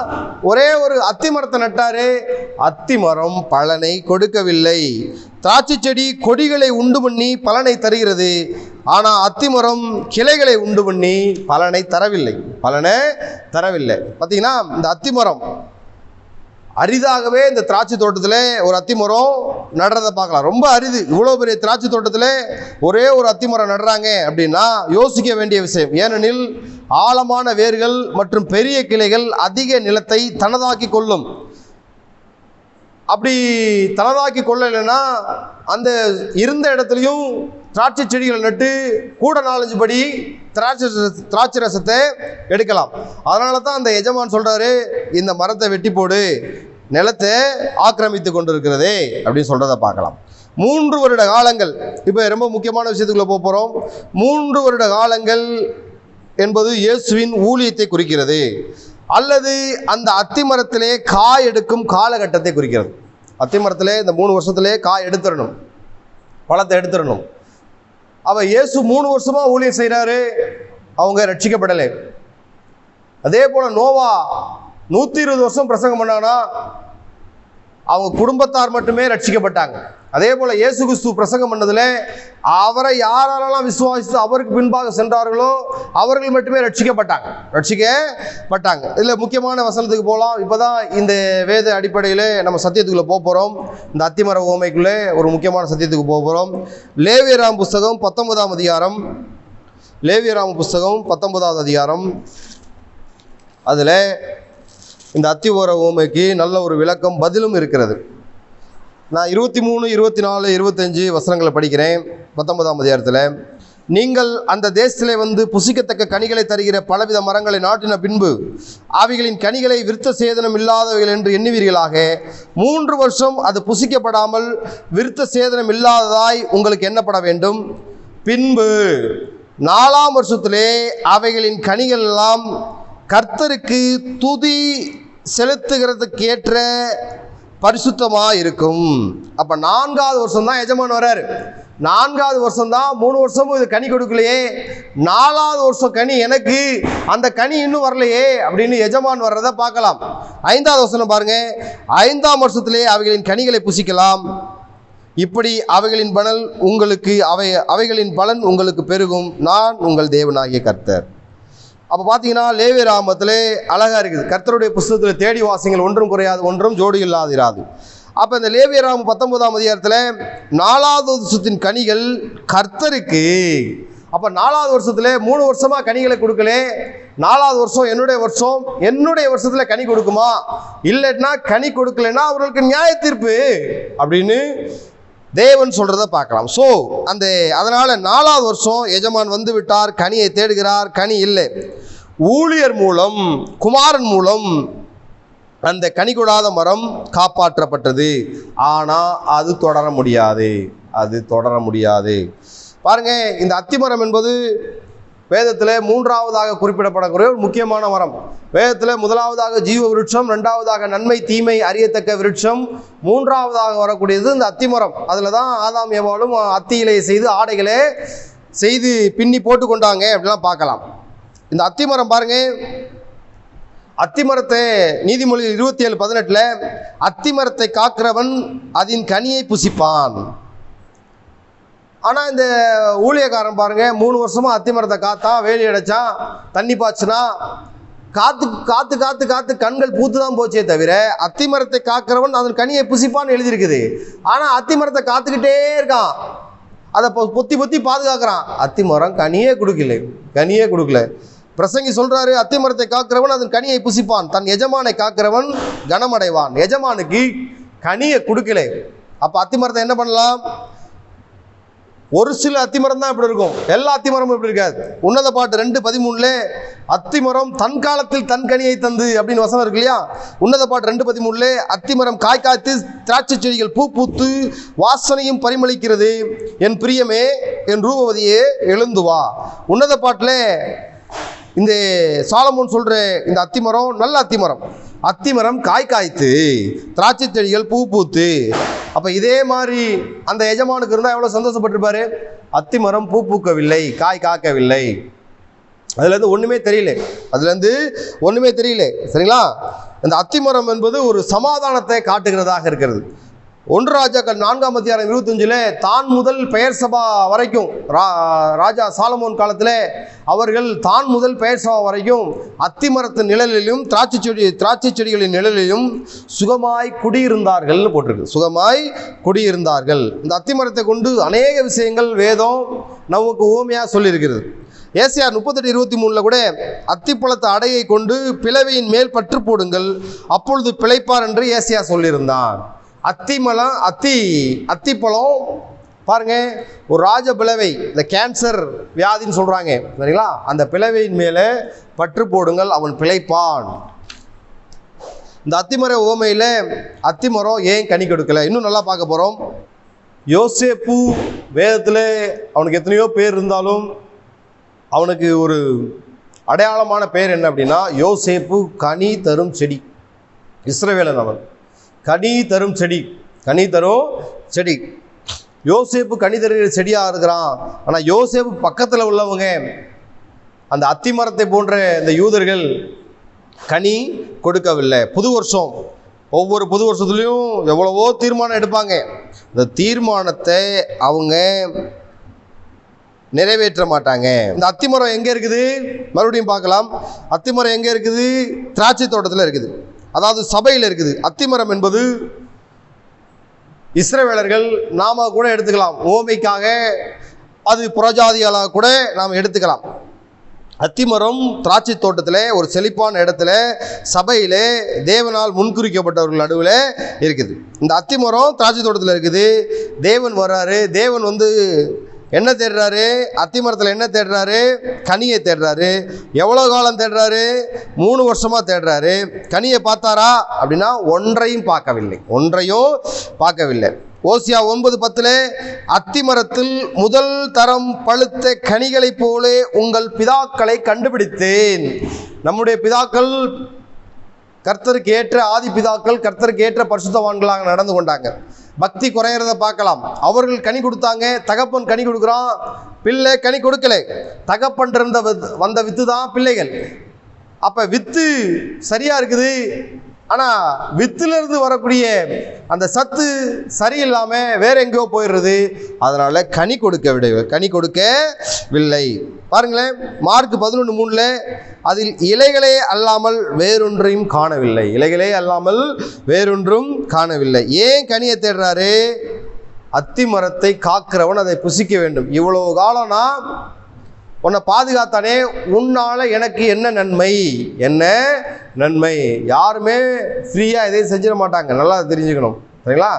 ஒரே ஒரு அத்திமரத்தை நட்டாரு, அத்திமரம் பலனை கொடுக்கவில்லை. திராட்சை செடி கொடிகளை உண்டு பண்ணி பலனை தருகிறது, ஆனால் அத்திமரம் கிளைகளை உண்டு பண்ணி பலனை தரவில்லை. பார்த்தீங்கன்னா இந்த அத்திமரம் அரிதாகவே இந்த திராட்சை தோட்டத்தில் ஒரு அத்திமரம் நடுறதை பார்க்கலாம். ரொம்ப அரிது. இவ்வளோ பெரிய திராட்சை தோட்டத்தில் ஒரே ஒரு அத்திமரம் நடுறாங்க அப்படின்னா யோசிக்க வேண்டிய விஷயம். ஏனெனில் ஆழமான வேர்கள் மற்றும் பெரிய கிளைகள் அதிக நிலத்தை தனதாக்கி கொள்ளும். அப்படி தனதாக்கி கொள்ளலைன்னா அந்த இடத்துலையும் திராட்சை செடிகளை நட்டு கூட 4-5 படி திராட்சை ரசத்தை எடுக்கலாம். அதனால தான் அந்த எஜமான் சொல்றாரு, இந்த மரத்தை வெட்டி போடு, நிலத்தை ஆக்கிரமித்து கொண்டிருக்கிறதே அப்படின்னு சொல்றதை பார்க்கலாம். 3 வருட காலங்கள், இப்போ ரொம்ப முக்கியமான விஷயத்துக்குள்ள போகிறோம். 3 வருட காலங்கள் என்பது இயேசுவின் ஊழியத்தை குறிக்கிறது, அல்லது அந்த அத்திமரத்திலே காய் எடுக்கும் காலகட்டத்தை குறிக்கிறது. அத்திமரத்திலே இந்த 3 வருஷத்திலே காய் எடுத்துடணும், பழத்தை எடுத்துடணும். இயேசு 3 வருஷமா ஊழியம் செய்கிறாரு, அவங்க ரட்சிக்கப்படலை. அதே போல நோவா 120 வருஷம் பிரசங்கம் பண்ணானா அவங்க குடும்பத்தார் மட்டுமே ரட்சிக்கப்பட்டாங்க. அதே போல இயேசு கிறிஸ்து பிரசங்கம் பண்ணதுல அவரை யாரெல்லாம் விசுவாசித்து அவருக்கு பின்பாக சென்றார்களோ அவர்கள் மட்டுமே ரட்சிக்கப்பட்டாங்க. இதில் முக்கியமான வசனத்துக்கு போகலாம். இப்போதான் இந்த வேத அடிப்படையில் நம்ம சத்தியத்துக்குள்ளே போக போகிறோம். இந்த அத்திமர ஓமைக்குள்ளே ஒரு முக்கியமான சத்தியத்துக்கு போக போகிறோம். லேவியராம் புஸ்தகம் 19ஆம் அதிகாரம். லேவியராம் புஸ்தகம் 19ஆவது அதிகாரம். அதில் இந்த அத்திமர ஓமைக்கு நல்ல ஒரு விளக்கம் பதிலும் இருக்கிறது. நான் 23, 24, 25 வசனங்களை படிக்கிறேன். 19ஆம் அதிகாரத்தில், நீங்கள் அந்த தேசத்திலே வந்து புசிக்கத்தக்க கனிகளை தருகிற பலவித மரங்களை நாட்டின பின்பு அவைகளின் கனிகளை விருத்த சேதனம் இல்லாதவைகள் என்று எண்ணுவீர்களாக. 3 வருஷம் அது புசிக்கப்படாமல் விருத்த சேதனம் இல்லாததாய் உங்களுக்கு எண்ணப்பட வேண்டும். பின்பு 4ஆம் வருஷத்திலே அவைகளின் கனிகள் எல்லாம் கர்த்தருக்கு துதி செலுத்துகிறதுக்கேற்ற பரிசுத்தமாக இருக்கும். அப்போ 4ஆவது வருஷம் தான் எஜமான் வர்றாரு. 4ஆவது வருஷம் தான், 3 வருஷமும் இது கனி கொடுக்கலையே, 4ஆவது வருஷம் கனி எனக்கு, அந்த கனி இன்னும் வரலையே அப்படின்னு எஜமான் வர்றதை பார்க்கலாம். 5ஆவது வருஷம் பாருங்க, 5ஆம் வருஷத்திலே அவைகளின் கனிகளை புசிக்கலாம். இப்படி அவைகளின் பலன் உங்களுக்கு பெருகும். நான் உங்கள் தேவனாகிய கர்த்தர். அப்போ பார்த்தீங்கன்னா லேவியராமத்தில் அழகாக இருக்குது. கர்த்தருடைய புஸ்தகத்தில் தேடி வாசிங்கள், ஒன்றும் குறையாது, ஒன்றும் ஜோடி இல்லாதிராது. அப்போ இந்த லேவியராம 19ஆம் அதிகாரத்தில் 4ஆவது வருஷத்தின் கனிகள் கர்த்தருக்கு. அப்போ 4ஆவது வருஷத்தில் 3 வருஷமாக கனிகளை கொடுக்கல, 4ஆவது வருஷம் என்னுடைய வருஷத்தில் கனி கொடுக்குமா? இல்லைன்னா கனி கொடுக்கலைன்னா அவர்களுக்கு நியாய தீர்ப்பு அப்படின்னு தேவன் சொல்றதை பார்க்கலாம். அதனால 4ஆவது வருஷம் எஜமான் வந்து விட்டார், கனியை தேடுகிறார், கனி இல்லை. ஊழியர் மூலம், குமாரன் மூலம் அந்த கனி கொடாத மரம் காப்பாற்றப்பட்டது. ஆனால் அது தொடர முடியாது. பாருங்க, இந்த அத்திமரம் என்பது வேதத்தில் 3ஆவதாக குறிப்பிடப்படக்கூடிய ஒரு முக்கியமான மரம். வேதத்தில் 1ஆவதாக ஜீவ விருட்சம், 2ஆவதாக நன்மை தீமை அறியத்தக்க விருட்சம், 3ஆவதாக வரக்கூடியது இந்த அத்திமரம். அதில் தான் ஆதாம் ஏவாளும் அத்தி இலையை செய்து ஆடைகளே செய்து பின்னி போட்டு கொண்டாங்க அப்படிலாம் பார்க்கலாம். இந்த அத்திமரம் பாருங்க, அத்திமரத்தை நீதிமொழி 27:18 அத்திமரத்தை காக்கிறவன் அதன் கனியை புசிப்பான். ஆனால் இந்த ஊழியக்காரன் பாருங்க, 3 வருஷமா அத்திமரத்தை காத்தான், வேலி அடைச்சான், தண்ணி பாய்ச்சினா, காத்து கண்கள் பூத்து தான் போச்சே தவிர அத்திமரத்தை காக்கிறவன் அதன் கனியை புசிப்பான்னு எழுதியிருக்குது. ஆனால் அத்திமரத்தை காத்துக்கிட்டே இருக்கான், அதை பொத்தி பாதுகாக்கிறான். அத்திமரம் கனியே கொடுக்கல. பிரசங்கி சொல்றாரு, அத்திமரத்தை காக்கிறவன் அதன் கனியை புசிப்பான், தன் எஜமானை காக்கிறவன் கனமடைவான். எஜமானுக்கு கனியை கொடுக்கல. அப்போ அத்திமரத்தை என்ன பண்ணலாம்? ஒரு சில அத்திமரம் தான் இப்படி இருக்கும், எல்லா அத்திமரமும் இப்படி இருக்காது. உன்னத பாட்டு 2:13 அத்திமரம் தன் காலத்தில் தன் கனியை தந்து அப்படின்னு வசனம் இருக்கு இல்லையா? உன்னத பாட்டு 2:13 அத்திமரம் காய் காய்த்து திராட்சை செடிகள் பூ பூத்து வாசனையும் பரிமளிக்கிறது, என் பிரியமே என் ரூபவதியே எழுந்து வா. உன்னத பாட்டில் இந்த சாலமோன் சொல்ற இந்த அத்திமரம் நல்ல அத்திமரம், அத்திமரம் காய் காய்த்து திராட்சை செடிகள் பூ பூத்து. அப்போ இதே மாதிரி அந்த எஜமானுக்கு இருந்தால் எவ்வளோ சந்தோஷப்பட்டிருப்பாரு. அத்திமரம் பூ பூக்கவில்லை, காய் காக்கவில்லை, அதுலேருந்து ஒன்றுமே தெரியல, சரிங்களா? இந்த அத்திமரம் என்பது ஒரு சமாதானத்தை காட்டுகிறதாக இருக்கிறது. 1 ராஜாக்கள் 4:25 தான் முதல் பெயர் சபா வரைக்கும் ராஜா சாலமோன் காலத்தில் அவர்கள் தான் முதல் பெயர் சபா வரைக்கும் அத்திமரத்தின் நிழலிலும் திராட்சை செடிகளின் நிழலிலும் சுகமாய் குடியிருந்தார்கள்னு போட்டிருக்கு. சுகமாய் குடியிருந்தார்கள். இந்த அத்திமரத்தை கொண்டு அநேக விஷயங்கள் வேதம் நமக்கு உவமையாக சொல்லியிருக்கிறது. ஏசாயா 38:23 கூட அத்திப்பழத்தை அடையை கொண்டு பிளவையின் மேல் பற்று போடுங்கள், அப்பொழுது பிழைப்பார் என்று ஏசாயா சொல்லியிருந்தான். அத்திப்பழம் பாருங்க, ஒரு ராஜ பிளவை, இந்த கேன்சர் வியாதின்னு சொல்றாங்க சரிங்களா, அந்த பிளவையின் மேலே பற்று போடுங்கள், அவன் பிழைப்பான். இந்த அத்திமர உவமையில் அத்திமரம் ஏன் கனி கொடுக்கல இன்னும் நல்லா பார்க்க போகிறோம். யோசேப்பு வேதத்தில் அவனுக்கு எத்தனையோ பேர் இருந்தாலும் அவனுக்கு ஒரு அடையாளமான பேர் என்ன அப்படின்னா, யோசேப்பு கனி தரும் செடி. இஸ்ரவேலன் அவன் கனி தரும் செடி. யோசேப்பு கனி தருகிற செடியாக இருக்கிறான். ஆனால் யோசேப்பு பக்கத்தில் உள்ளவங்க அந்த அத்திமரத்தை போன்ற இந்த யூதர்கள் கனி கொடுக்கவில்லை. ஒவ்வொரு புது வருஷத்துலேயும் எவ்வளவோ தீர்மானம் எடுப்பாங்க. இந்த தீர்மானத்தை அவங்க நிறைவேற்ற மாட்டாங்க. இந்த அத்திமரம் எங்கே இருக்குது மறுபடியும் பார்க்கலாம். அத்திமரம் எங்கே இருக்குது? திராட்சை தோட்டத்தில் இருக்குது, அதாவது சபையில் இருக்குது. அத்திமரம் என்பது இஸ்ரவேலர்கள், நாம கூட எடுத்துக்கலாம் ஓமைக்காக, அது புறஜாதிகளாக கூட நாம் எடுத்துக்கலாம். அத்திமரம் திராட்சை தோட்டத்தில் ஒரு செழிப்பான இடத்துல சபையில் தேவனால் முன்குறிக்கப்பட்டவர்கள் நடுவில் இருக்குது. இந்த அத்திமரம் திராட்சை தோட்டத்தில் இருக்குது. தேவன் வர்றாரு. தேவன் என்ன தேடுறாரு? அத்திமரத்தில் என்ன தேடுறாரு? கனியை தேடுறாரு. எவ்வளோ காலம் தேடுறாரு? 3 வருஷமாக தேடுறாரு. கனியை பார்த்தாரா அப்படின்னா ஒன்றையும் பார்க்கவில்லை. ஓசியா 9:10 அத்திமரத்தில் முதல் தரம் பழுத்த கனிகளைப் போலே உங்கள் பிதாக்களை கண்டுபிடித்தேன். நம்முடைய பிதாக்கள் கர்த்தருக்கு ஏற்ற ஆதி பிதாக்கள், கர்த்தருக்கு ஏற்ற பரிசுத்தவான்களாக நடந்து கொண்டாங்க. பக்தி குறையிறத பார்க்கலாம். அவர்கள் கனி கொடுத்தாங்க. தகப்பன் கனி கொடுக்குறான், பிள்ளை கனி கொடுக்கல. தகப்பன் இருந்த வந்த வித்து தான் பிள்ளைகள். அப்போ வித்து சரியா இருக்குது, ஆனால் வித்திலிருந்து வரக்கூடிய அந்த சத்து சரியில்லாமல் வேற எங்கேயோ போயிடுறது. அதனால கனி கொடுக்கவில்லை. பாருங்களேன், மார்க் 11:3 அதில் இலைகளே அல்லாமல் வேறொன்றையும் காணவில்லை. ஏன் கனியை தேடுறாரு? அத்திமரத்தை காக்கிறவன் அதை புசிக்க வேண்டும். இவ்வளவு காலம்னா உன்னை பாதுகாத்தானே, உன்னால எனக்கு என்ன நன்மை? யாருமே ஃப்ரீயா எதையும் செஞ்சிட மாட்டாங்க, நல்லா தெரிஞ்சுக்கணும் சரிங்களா?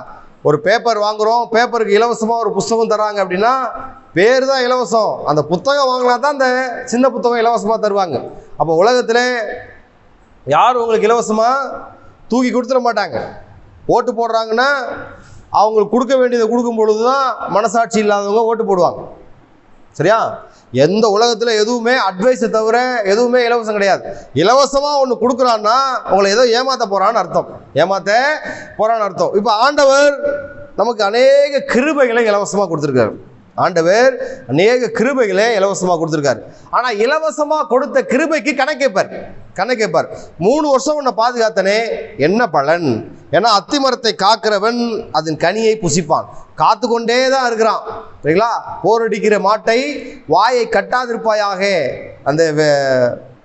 ஒரு பேப்பர் வாங்குறோம், பேப்பருக்கு இலவசமாக ஒரு புத்தகம் தராங்க அப்படின்னா பேர் தான் இலவசம். அந்த புத்தகம் வாங்கினா தான் அந்த சின்ன புத்தகம் இலவசமாக தருவாங்க. அப்போ உலகத்தில் யாரும் உங்களுக்கு இலவசமாக தூக்கி கொடுத்துட மாட்டாங்க. ஓட்டு போடுறாங்கன்னா அவங்களுக்கு கொடுக்க வேண்டியதை கொடுக்கும் பொழுது தான் மனசாட்சி இல்லாதவங்க ஓட்டு போடுவாங்க. சரியா? எந்த உலகத்தில் எதுவுமே அட்வைஸை தவிர எதுவுமே இலவசம் கிடையாது. இலவசமாக ஒன்று கொடுக்குறான்னா உங்களை ஏதோ ஏமாற்ற போகிறான்னு அர்த்தம். இப்போ ஆண்டவர் நமக்கு அநேக கிருபைகளை இலவசமாக கொடுத்துருக்காரு. ஆனால் இலவசமாக கொடுத்த கிருபைக்கு கணக்கேற்பார். 3 வருஷம் உன்னை பாதுகாத்தனே, என்ன பலன்? ஏன்னா அத்திமரத்தை காக்கிறவன் அதன் கனியை புசிப்பான். காத்து கொண்டே தான் இருக்கிறான் சரிங்களா? போரடிக்கிற மாட்டை வாயை கட்டாதிருப்பாயாக. அந்த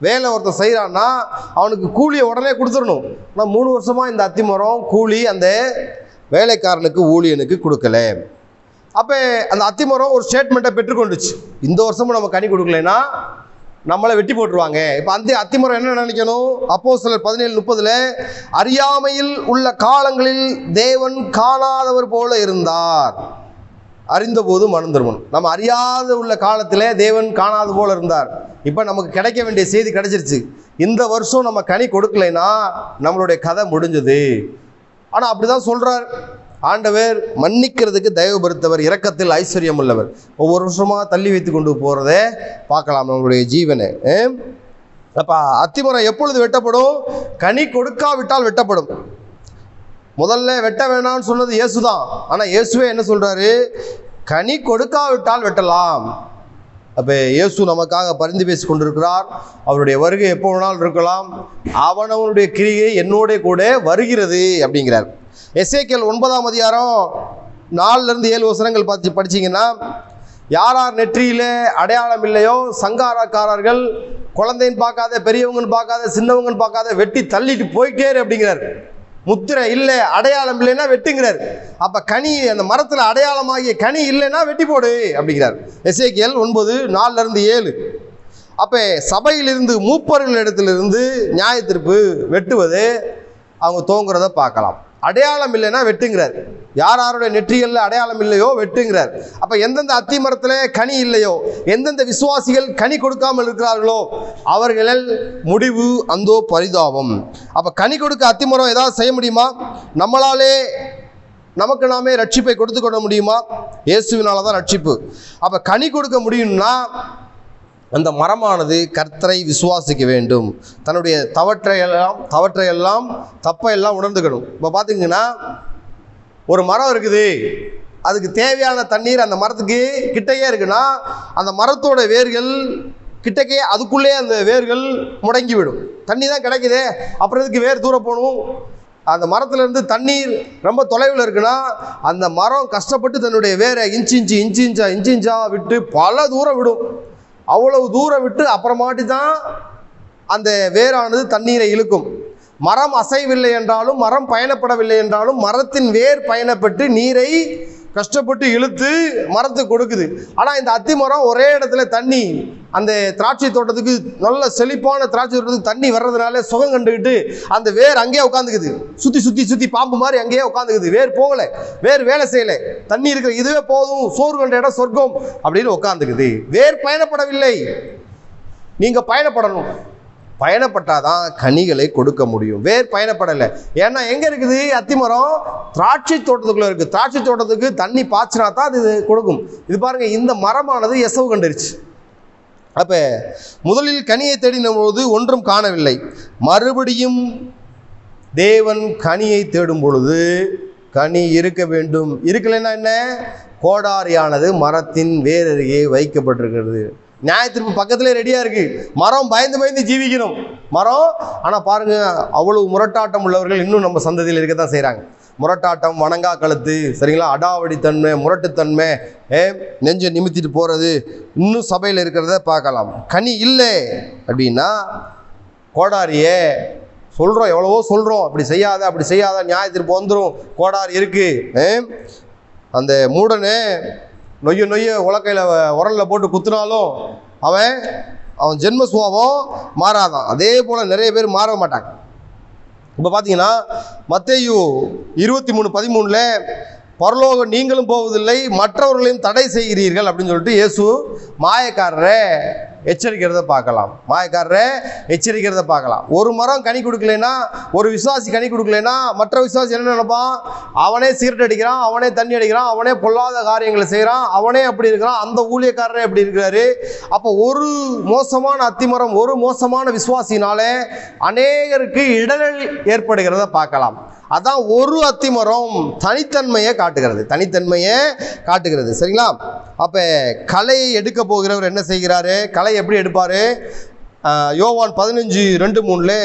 வேலை ஒருத்தர் செய்கிறான்னா அவனுக்கு கூலியை உடனே கொடுத்துடணும். ஆனால் 3 வருஷமாக இந்த அத்திமரம் கூலி அந்த வேலைக்காரனுக்கு ஊழியனுக்கு கொடுக்கல. அப்போ அந்த அத்திமரம் ஒரு ஸ்டேட்மெண்ட்டை பெற்றுக்கொண்டுச்சு, இந்த வருஷமும் நம்ம கனி கொடுக்கலைன்னா நம்மளை வெட்டி போட்டுருவாங்க. இப்போ அந்த அத்திமரம் என்ன நினைக்கணும்? அப்போஸ்தலர் 17:30 அறியாமையில் உள்ள காலங்களில் தேவன் காணாதவர் போல இருந்தார். அறிந்தபோது மனம் திரும்பணும். நம்ம அறியாத உள்ள காலத்திலே தேவன் காணாத போல இருந்தார். இப்போ நமக்கு கிடைக்க வேண்டிய செய்தி கிடைச்சிருச்சு. இந்த வருஷம் நம்ம கனி கொடுக்கலைன்னா நம்மளுடைய கதை முடிஞ்சது. ஆனால் அப்படிதான் சொல்றார் ஆண்டவர். மன்னிக்கிறதுக்கு தயவு பெருத்தவர், இரக்கத்தில் ஐஸ்வர்யம் உள்ளவர். ஒவ்வொரு வருஷமாக தள்ளி வைத்து கொண்டு போகிறதே பார்க்கலாம் நம்மளுடைய ஜீவனை. அப்போ அத்திமரம் எப்பொழுது வெட்டப்படும்? கனி கொடுக்காவிட்டால் வெட்டப்படும். முதல்ல வெட்ட வேணாம்னு சொன்னது இயேசு தான். ஆனால் இயேசுவே என்ன சொல்கிறாரு? கனி கொடுக்காவிட்டால் வெட்டலாம். அப்போ இயேசு நமக்காக பரிந்து பேசி கொண்டிருக்கிறார். அவருடைய வருகை எப்போ வேணாலும் இருக்கலாம். அவனவனுடைய கிரியை என்னோட கூட வருகிறது அப்படிங்கிறார். எசேக்கியேல் 9ஆம் அதிகாரம் 4-7 வசனங்கள் படிச்சிங்கன்னா, யார் யார் நெற்றியிலே அடையாளம் இல்லையோ சங்காரக்காரர்கள் குழந்தைன்னு பார்க்காத, பெரியவங்கன்னு பார்க்காத, சின்னவங்கன்னு பார்க்காத வெட்டி தள்ளிட்டு போயிட்டே அப்படிங்கிறார். முத்திரை இல்லை, அடையாளம் இல்லைன்னா வெட்டுங்கிறார். அப்போ கனி, அந்த மரத்தில் அடையாளமாகிய கனி இல்லைன்னா வெட்டி போடு அப்படிங்கிறார். எசேக்கியேல் 9:4-7. அப்போ சபையிலிருந்து மூப்பர்கள் இடத்திலிருந்து நியாய தீர்ப்பு வெட்டுவது அவங்க தோங்குறத பார்க்கலாம். அடையாளம் இல்லைன்னா வெட்டுங்கிறார். யார் யாருடைய நெற்றிகளில் அடையாளம் இல்லையோ வெட்டுங்கிறார். அப்போ எந்தெந்த அத்தி மரத்தில் கனி இல்லையோ, எந்தெந்த விசுவாசிகள் கனி கொடுக்காமல் இருக்கிறார்களோ அவர்கள் முடிவு அந்தோ பரிதாபம். அப்போ கனி கொடுக்க அத்திமரம் ஏதாவது செய்ய முடியுமா? நம்மளாலே நமக்கு நாமே ரட்சிப்பை கொடுத்து கொள்ள முடியுமா? இயேசுவினால தான் ரட்சிப்பு. அப்போ கனி கொடுக்க முடியும்னா அந்த மரமானது கர்த்தரை விசுவாசிக்க வேண்டும். தன்னுடைய தவற்றையெல்லாம் தப்பையெல்லாம் உணர்ந்துக்கணும். இப்போ பார்த்திங்கன்னா ஒரு மரம் இருக்குது, அதுக்கு தேவையான தண்ணீர் அந்த மரத்துக்கு கிட்டையே இருக்குன்னா அந்த மரத்தோட வேர்கள் கிட்டக்கே அதுக்குள்ளே அந்த வேர்கள் முடங்கிவிடும். தண்ணி தான் கிடைக்குதே, அப்புறம் இதுக்கு வேர் தூரம் போகணும். அந்த மரத்துலேருந்து தண்ணீர் ரொம்ப தொலைவில் இருக்குன்னா அந்த மரம் கஷ்டப்பட்டு தன்னுடைய வேரை இன்ச்சிஞ்சா விட்டு பல தூரம் விடும். அவ்வளவு தூரம் விட்டு அப்புறமாட்டி தான் அந்த வேரானது தண்ணீரை இழுக்கும். மரம் அசைவில்லை என்றாலும், மரம் பயணப்படவில்லை என்றாலும், மரத்தின் வேர் பயணப்பட்டு நீரை கஷ்டப்பட்டு இழுத்து மரத்துக்கு கொடுக்குது. ஆனால் இந்த அத்தி மரம் ஒரே இடத்துல தண்ணி, அந்த திராட்சை தோட்டத்துக்கு நல்ல செழிப்பான திராட்சை தோட்டத்துக்கு தண்ணி வர்றதுனால சுகம் கண்டுக்கிட்டு அந்த வேர் அங்கேயே உட்காந்துக்குது. சுற்றி பாம்பு மாதிரி அங்கேயே உட்காந்துக்குது. வேர் போகலை, வேர் வேலை செய்யலை, தண்ணி இருக்கிற இதுவே போதும், சோறு கண்ட இடம் சொர்க்கம் அப்படின்னு உட்காந்துக்குது. வேர் பயணப்படவில்லை. நீங்கள் பயணப்படணும். பயணப்பட்டாதான் கனிகளை கொடுக்க முடியும். வேர் பயணப்படலை. ஏன்னா எங்கே இருக்குது அத்திமரம்? திராட்சை தோட்டத்துக்குள்ளே இருக்குது. திராட்சை தோட்டத்துக்கு தண்ணி பாய்ச்சினா தான் அது கொடுக்கும். இது பாருங்கள், இந்த மரமானது எசவு கண்டுருச்சு. அப்போ முதலில் கனியை தேடின போது ஒன்றும் காணவில்லை. மறுபடியும் தேவன் கனியை தேடும் பொழுது கனி இருக்க வேண்டும். இருக்கலைன்னா என்ன? கோடாரியானது மரத்தின் வேரருகே வைக்கப்பட்டிருக்கிறது. நியாய தீர்ப்பு பக்கத்துலேயே ரெடியாக இருக்குது. மரம் பயந்து ஜீவிக்கணும் மரம். ஆனால் பாருங்கள், அவ்வளவு முரட்டாட்டம் உள்ளவர்கள் இன்னும் நம்ம சந்ததியில் இருக்க தான் செய்கிறாங்க. முரட்டாட்டம், வணங்கா கழுத்து, சரிங்களா, அடாவடித்தன்மை, முரட்டுத்தன்மை, நெஞ்சை நிமித்திட்டு போகிறது இன்னும் சபையில் இருக்கிறத பார்க்கலாம். கனி இல்லை அப்படின்னா கோடாரியே சொல்கிறோம், எவ்வளவோ சொல்கிறோம், அப்படி செய்யாத நியாய தீர்ப்பு வந்துடும், கோடாரி இருக்குது. அந்த மூடனே நொய்ய உலக்கையில் உரலில் போட்டு குத்துனாலும் அவன் ஜென்ம சுபாவம் மாறாதான். அதே போல் நிறைய பேர் மாற மாட்டாங்க. இப்போ பார்த்தீங்கன்னா மத்தேயு 23:13 பரலோகம் நீங்களும் போவதில்லை, மற்றவர்களையும் தடை செய்கிறீர்கள் அப்படின்னு சொல்லிட்டு இயேசு மாயக்காரரை எச்சரிக்கிறத பார்க்கலாம். ஒரு மரம் கனி கொடுக்கலைன்னா, ஒரு விசுவாசி கனி கொடுக்கலைன்னா மற்ற விசுவாசி என்ன நினைப்பான்? அவனே சிகரெட் அடிக்கிறான், அவனே தண்ணி அடிக்கிறான், அவனே பொல்லாத காரியங்களை செய்கிறான், அவனே அப்படி இருக்கிறான், அந்த ஊழியக்காரரே அப்படி இருக்கிறாரு. அப்போ ஒரு மோசமான அத்திமரம், ஒரு மோசமான விசுவாசினாலே அநேகருக்கு இடர்கள் ஏற்படுகிறத பார்க்கலாம். அதான் ஒரு அத்திமரம் தனித்தன்மையை காட்டுகிறது. சரிங்களா? அப்போ களையை எடுக்க போகிறவர் என்ன செய்கிறாரு? களை எப்படி எடுப்பார்? யோவான் 15:2-3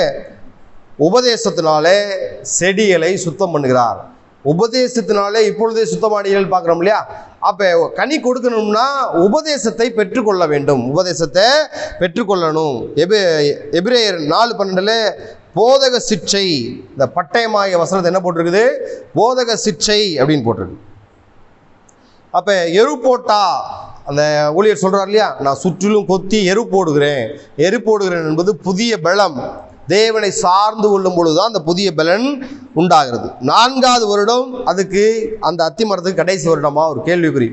உபதேசத்தினாலே செடிகளை சுத்தம் பண்ணுகிறார். உபதேசத்தினாலே இப்பொழுதே சுத்தமாடிகள் பார்க்குறோம் இல்லையா? அப்போ கனி கொடுக்கணும்னா உபதேசத்தை பெற்றுக்கொள்ள வேண்டும். எபிரேயர் 4:12 போதக சிற்றை, இந்த பட்டயமாகிய வசனத்தை என்ன போட்டிருக்குது? போதக சிற்றை அப்படின்னு போட்டிருக்கு. அப்போ எரு போட்டா அந்த ஊழியர் சொல்கிறார் இல்லையா, நான் சுற்றிலும் கொத்தி எரு போடுகிறேன் என்பது புதிய பலம். தேவனை சார்ந்து கொள்ளும் பொழுதுதான் அந்த புதிய பலன் உண்டாகிறது. 4வது வருடம் அதுக்கு அந்த அத்தி மரத்துக்கு கடைசி வருடமா ஒரு கேள்விக்குறி.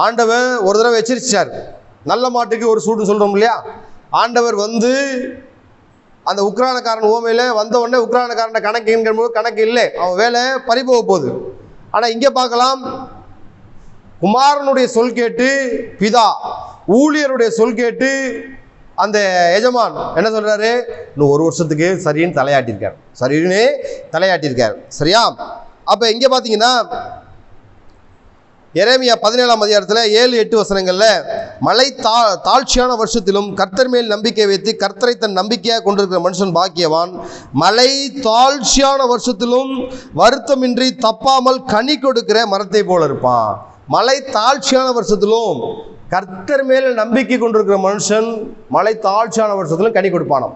ஆண்டவர் ஒரு தடவை எச்சரிச்சார். நல்ல மாட்டுக்கு ஒரு சூடுன்னு சொல்கிறோம் இல்லையா? ஆண்டவர் வந்து அந்த உக்ரானக்காரன் ஓமையில் வந்த உடனே உக்ரானக்காரன் கணக்குங்கும்போது கணக்கு இல்லை, அவன் வேலை பறிபோக போகுது. ஆனால் இங்கே பார்க்கலாம், குமாரனுடைய சொல் கேட்டு பிதா, ஊழியருடைய சொல் கேட்டு அந்த எஜமான் என்ன சொல்றாரு? இன்னும் ஒரு வருஷத்துக்கு சரின்னு தலையாட்டியிருக்கார். சரியா? அப்ப இங்க பாத்தீங்கன்னா எரேமியா 17ஆம் அதிகாரத்தில் 7-8 வசனங்கள்ல, மழை தாழ்ச்சியான வருஷத்திலும் கர்த்தர் மேல் நம்பிக்கை வைத்து கர்த்தரை தன் நம்பிக்கையாக கொண்டிருக்கிற மனுஷன் பாக்கியவான். மழை தாழ்ச்சியான வருஷத்திலும் வருத்தமின்றி தப்பாமல் கனி கொடுக்கிற மரத்தை போல இருப்பான். மழை தாழ்ச்சியான வருஷத்திலும் கர்த்தர் மேல நம்பிக்கை கொண்டிருக்கிற மனுஷன் மழை தாழ்ச்சியான வருஷத்திலும் கனி கொடுப்பானாம்.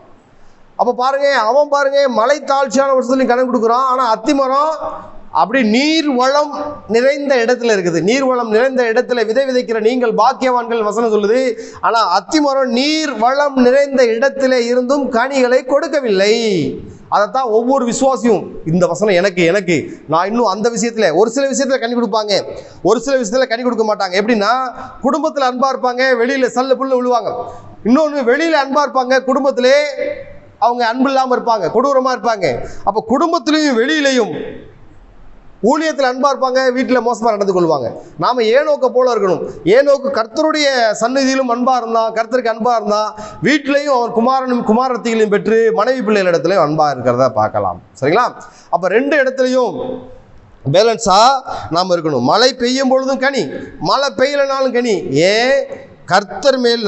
அப்ப பாருங்க, அவன் பாருங்க மழை தாழ்ச்சியான வருஷத்துலையும் கனி கொடுக்குறான். ஆனா அத்திமரம் அப்படி நீர் வளம் நிறைந்த இடத்துல இருக்குது. நீர் வளம் நிறைந்த இடத்துல விதை விதைக்கிற நீங்கள் பாக்கியவான்கள் வசனம் சொல்லுது. ஆனா அத்திமரம் நீர் வளம் நிறைந்த இடத்துல இருந்தும் கனிகளை கொடுக்கவில்லை. அதைத்தான் ஒவ்வொரு விசுவாசியும், இந்த வசனம் எனக்கு நான் இன்னும் அந்த விஷயத்துல, ஒரு சில விஷயத்துல கனி கொடுப்பாங்க, ஒரு சில விஷயத்துல கனி கொடுக்க மாட்டாங்க. எப்படின்னா, குடும்பத்துல அன்பா இருப்பாங்க, வெளியில சல்ல புல்ல விழுவாங்க. இன்னொன்று, வெளியில அன்பா இருப்பாங்க, குடும்பத்திலே அவங்க அன்பு இல்லாம இருப்பாங்க, கொடூரமா இருப்பாங்க. அப்ப குடும்பத்திலையும் வெளியிலையும் ஊழியத்தில் அன்பா இருப்பாங்க, வீட்டில் மோசமா நடந்து கொள்வாங்க. நாம ஏனோக்க போல இருக்கணும். ஏனோக்கு கர்த்தருடைய சந்நிதியிலும் அன்பா இருந்தான், கர்த்தருக்கு அன்பா இருந்தான், வீட்டிலையும் அவர் குமாரத்திகளையும் பெற்று மனைவி பிள்ளைகள் இடத்துலையும் அன்பா இருக்கிறத பார்க்கலாம். சரிங்களா? அப்ப ரெண்டு இடத்துலையும் பேலன்ஸா நாம் இருக்கணும். மழை பெய்யும் பொழுதும் கனி, மழை பெய்யலனாலும் கனி. ஏன்? கர்த்தர் மேல்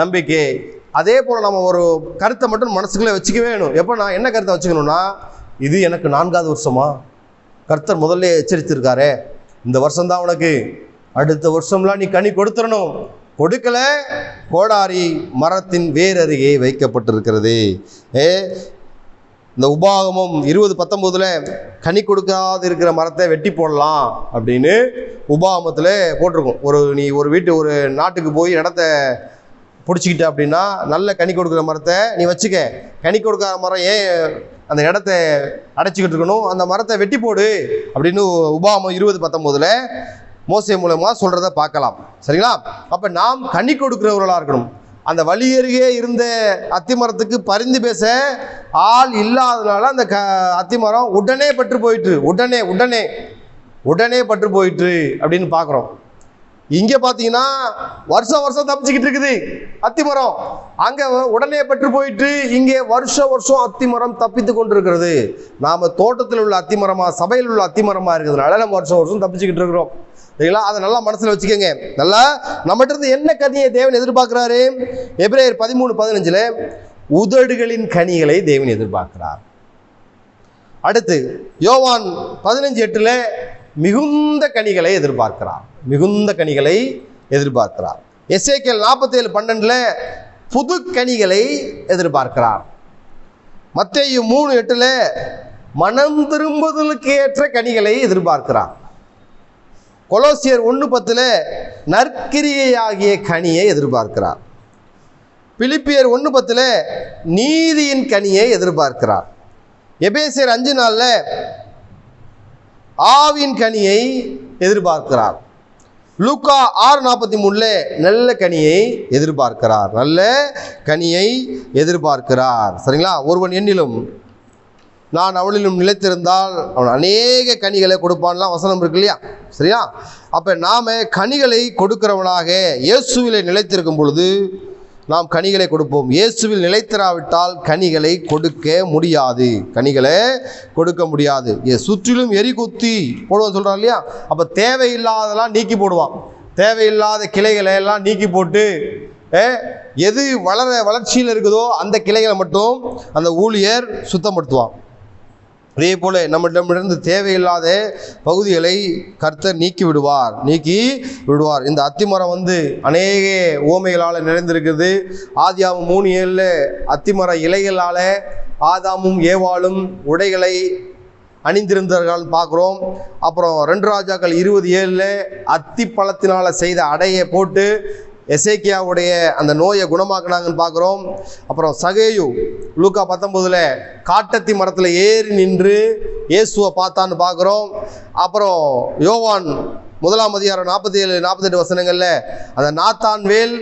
நம்பிக்கை. அதே போல நம்ம ஒரு கருத்தை மட்டும் மனசுக்குள்ளே வச்சுக்கவே வேணும். எப்போ நான் என்ன கருத்தை வச்சுக்கணும்னா, இது எனக்கு 4வது வருஷமா, கர்த்தர் முதல்ல எச்சரித்திருக்காரே, இந்த வருஷம்தான் உனக்கு, அடுத்த வருஷம்லாம் நீ கனி கொடுத்துடணும். கொடுக்கல, கோடாரி மரத்தின் வேரருகே வைக்கப்பட்டிருக்கிறது. இந்த உபாகமம் 20:19 கனி கொடுக்காது இருக்கிற மரத்தை வெட்டி போடலாம் அப்படின்னு உபாகமத்தில் போட்டிருக்கும். நீ ஒரு நாட்டுக்கு போய் இடத்த பிடிச்சிக்கிட்ட அப்படின்னா, நல்ல கனி கொடுக்குற மரத்தை நீ வச்சுக்க. கனி கொடுக்காத மரம் ஏன் அந்த இடத்த அடைச்சிக்கிட்டு இருக்கணும்? அந்த மரத்தை வெட்டி போடு அப்படின்னு உபாகமம் 20:19 மோசே மூலமா சொல்றத பார்க்கலாம். சரிங்களா? அப்ப நாம் கனி கொடுக்கிறவர்களா இருக்கணும். அந்த வழி அருகே இருந்த அத்திமரத்துக்கு பரிந்து பேச ஆள் இல்லாதனால அந்த அத்திமரம் உடனே பற்று போயிட்டு அப்படின்னு பார்க்குறோம். இங்கே பார்த்தீங்கன்னா வருஷம் தப்பிச்சுக்கிட்டு இருக்குது அத்திமரம். அங்கே உடனே பற்று போயிட்டு இங்கே வருஷம் அத்திமரம் தப்பித்து கொண்டிருக்கிறது. நாம் தோட்டத்தில் உள்ள அத்திமரமா, சபையில் உள்ள அத்திமரமா இருக்கிறதுனால நம்ம வருஷம் தப்பிச்சுக்கிட்டு இருக்கிறோம். சரிங்களா? அதை நல்லா மனசில் வச்சுக்கோங்க. நல்லா நம்மகிட்ட இருந்து என்ன கனியை தேவன் எதிர்பார்க்கிறாரு? எபிரேயர் 13:15 உதடுகளின் கனிகளை தேவன் எதிர்பார்க்கிறார். அடுத்து யோவான் 15:8 மிகுந்த கனிகளை எதிர்பார்க்கிறார். எசேக்கியேல் 47:12 புது கனிகளை எதிர்பார்க்கிறார். மத்தேயு 3:8 மனம் திரும்புதலுக்கு ஏற்ற கனிகளை எதிர்பார்க்கிறார். கொலோசியர் 1:10 நற்கிரியையாகிய கனியை எதிர்பார்க்கிறார். பிலிப்பியர் 1:10 நீதியின் கனியை எதிர்பார்க்கிறார். எபேசியர் 5:4 ஆவின் கனியை எதிர்பார்க்கிறார். லூக்கா 6:43 நல்ல கனியை எதிர்பார்க்கிறார். சரிங்களா? ஒருவன் என்னிலும் நான் அவளிலும் நிலைத்திருந்தால் அவன் அநேக கனிகளை கொடுப்பான்லாம் வசனம் இருக்கு இல்லையா? சரியா? அப்ப நாம கனிகளை கொடுக்கிறவனாக இயேசுவிலே நிலைத்திருக்கும் பொழுது நாம் கனிகளை கொடுப்போம். இயேசுவில் நிலைத்திராவிட்டால் கனிகளை கொடுக்க முடியாது. சுற்றிலும் எரி குத்தி போடுவான் சொல்றான் இல்லையா? அப்ப தேவையில்லாதெல்லாம் நீக்கி போடுவான். தேவையில்லாத கிளைகளை எல்லாம் நீக்கி போட்டு எது வளர்ச்சியில் இருக்குதோ அந்த கிளைகளை மட்டும் அந்த ஊழியர் சுத்தப்படுத்துவான். அதே போல நம்மிடமிருந்து தேவையில்லாத பகுதிகளை கர்த்தர் நீக்கி விடுவார். இந்த அத்திமரம் அநேக ஓமைகளால் நிறைந்திருக்கிறது. ஆதியாகமம் 3:7 அத்திமர இலைகளால ஆதாமும் ஏவாளும் உடைகளை அணிந்திருந்தார்கள் பார்க்குறோம். அப்புறம் 2 ராஜாக்கள் 20:7 அத்தி பழத்தினால செய்த அடையை போட்டு எசேக்கியாவுடைய அந்த நோயை குணமாக்குனாங்கன்னு பார்க்குறோம். அப்புறம் சகேயு லூக்கா 19 காட்டத்தி மரத்தில் ஏறி நின்று இயேசுவை பார்த்தான்னு பார்க்குறோம். அப்புறம் யோவான் 1 அதிகாரம் 47 48 வசனங்களில் அந்த நாத்தான்வேல்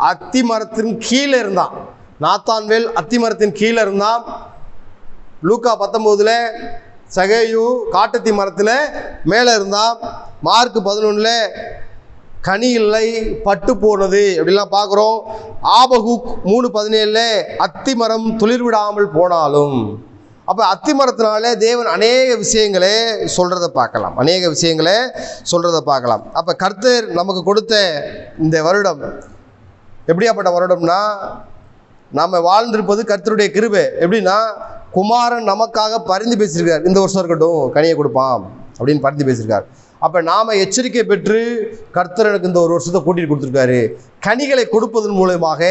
அத்தி மரத்தின் கீழே இருந்தான். நாத்தான்வேல் அத்தி மரத்தின் கீழே இருந்தான். லூக்கா 19 சகேயு காட்டத்தி மரத்தில் மேலே இருந்தான். மார்க் 11 கனி இல்லை பட்டு போனது அப்படிலாம் பார்க்குறோம். ஆபகுக் 3:17 அத்தி மரம் துளிர் விடாமல் போனாலும். அப்போ அத்தி மரத்தினாலே தேவன் அநேக விஷயங்களே சொல்கிறத பார்க்கலாம். அப்போ கர்த்தர் நமக்கு கொடுத்த இந்த வருடம் எப்படியாப்பட்ட வருடம்னா, நாம் வாழ்ந்திருப்பது கர்த்தருடைய கிருபை. எப்படின்னா, குமாரன் நமக்காக பரிந்து பேசியிருக்கார். இந்த வருஷம் இருக்கட்டும் கனியை கொடுப்பான் அப்படின்னு பரிந்து பேசியிருக்கார். அப்போ நாம் எச்சரிக்கை பெற்று கர்த்தர் எனக்கு இந்த ஒரு வருஷத்தை கூட்டிகிட்டு கொடுத்துருக்காரு. கனிகளை கொடுப்பதன் மூலமாக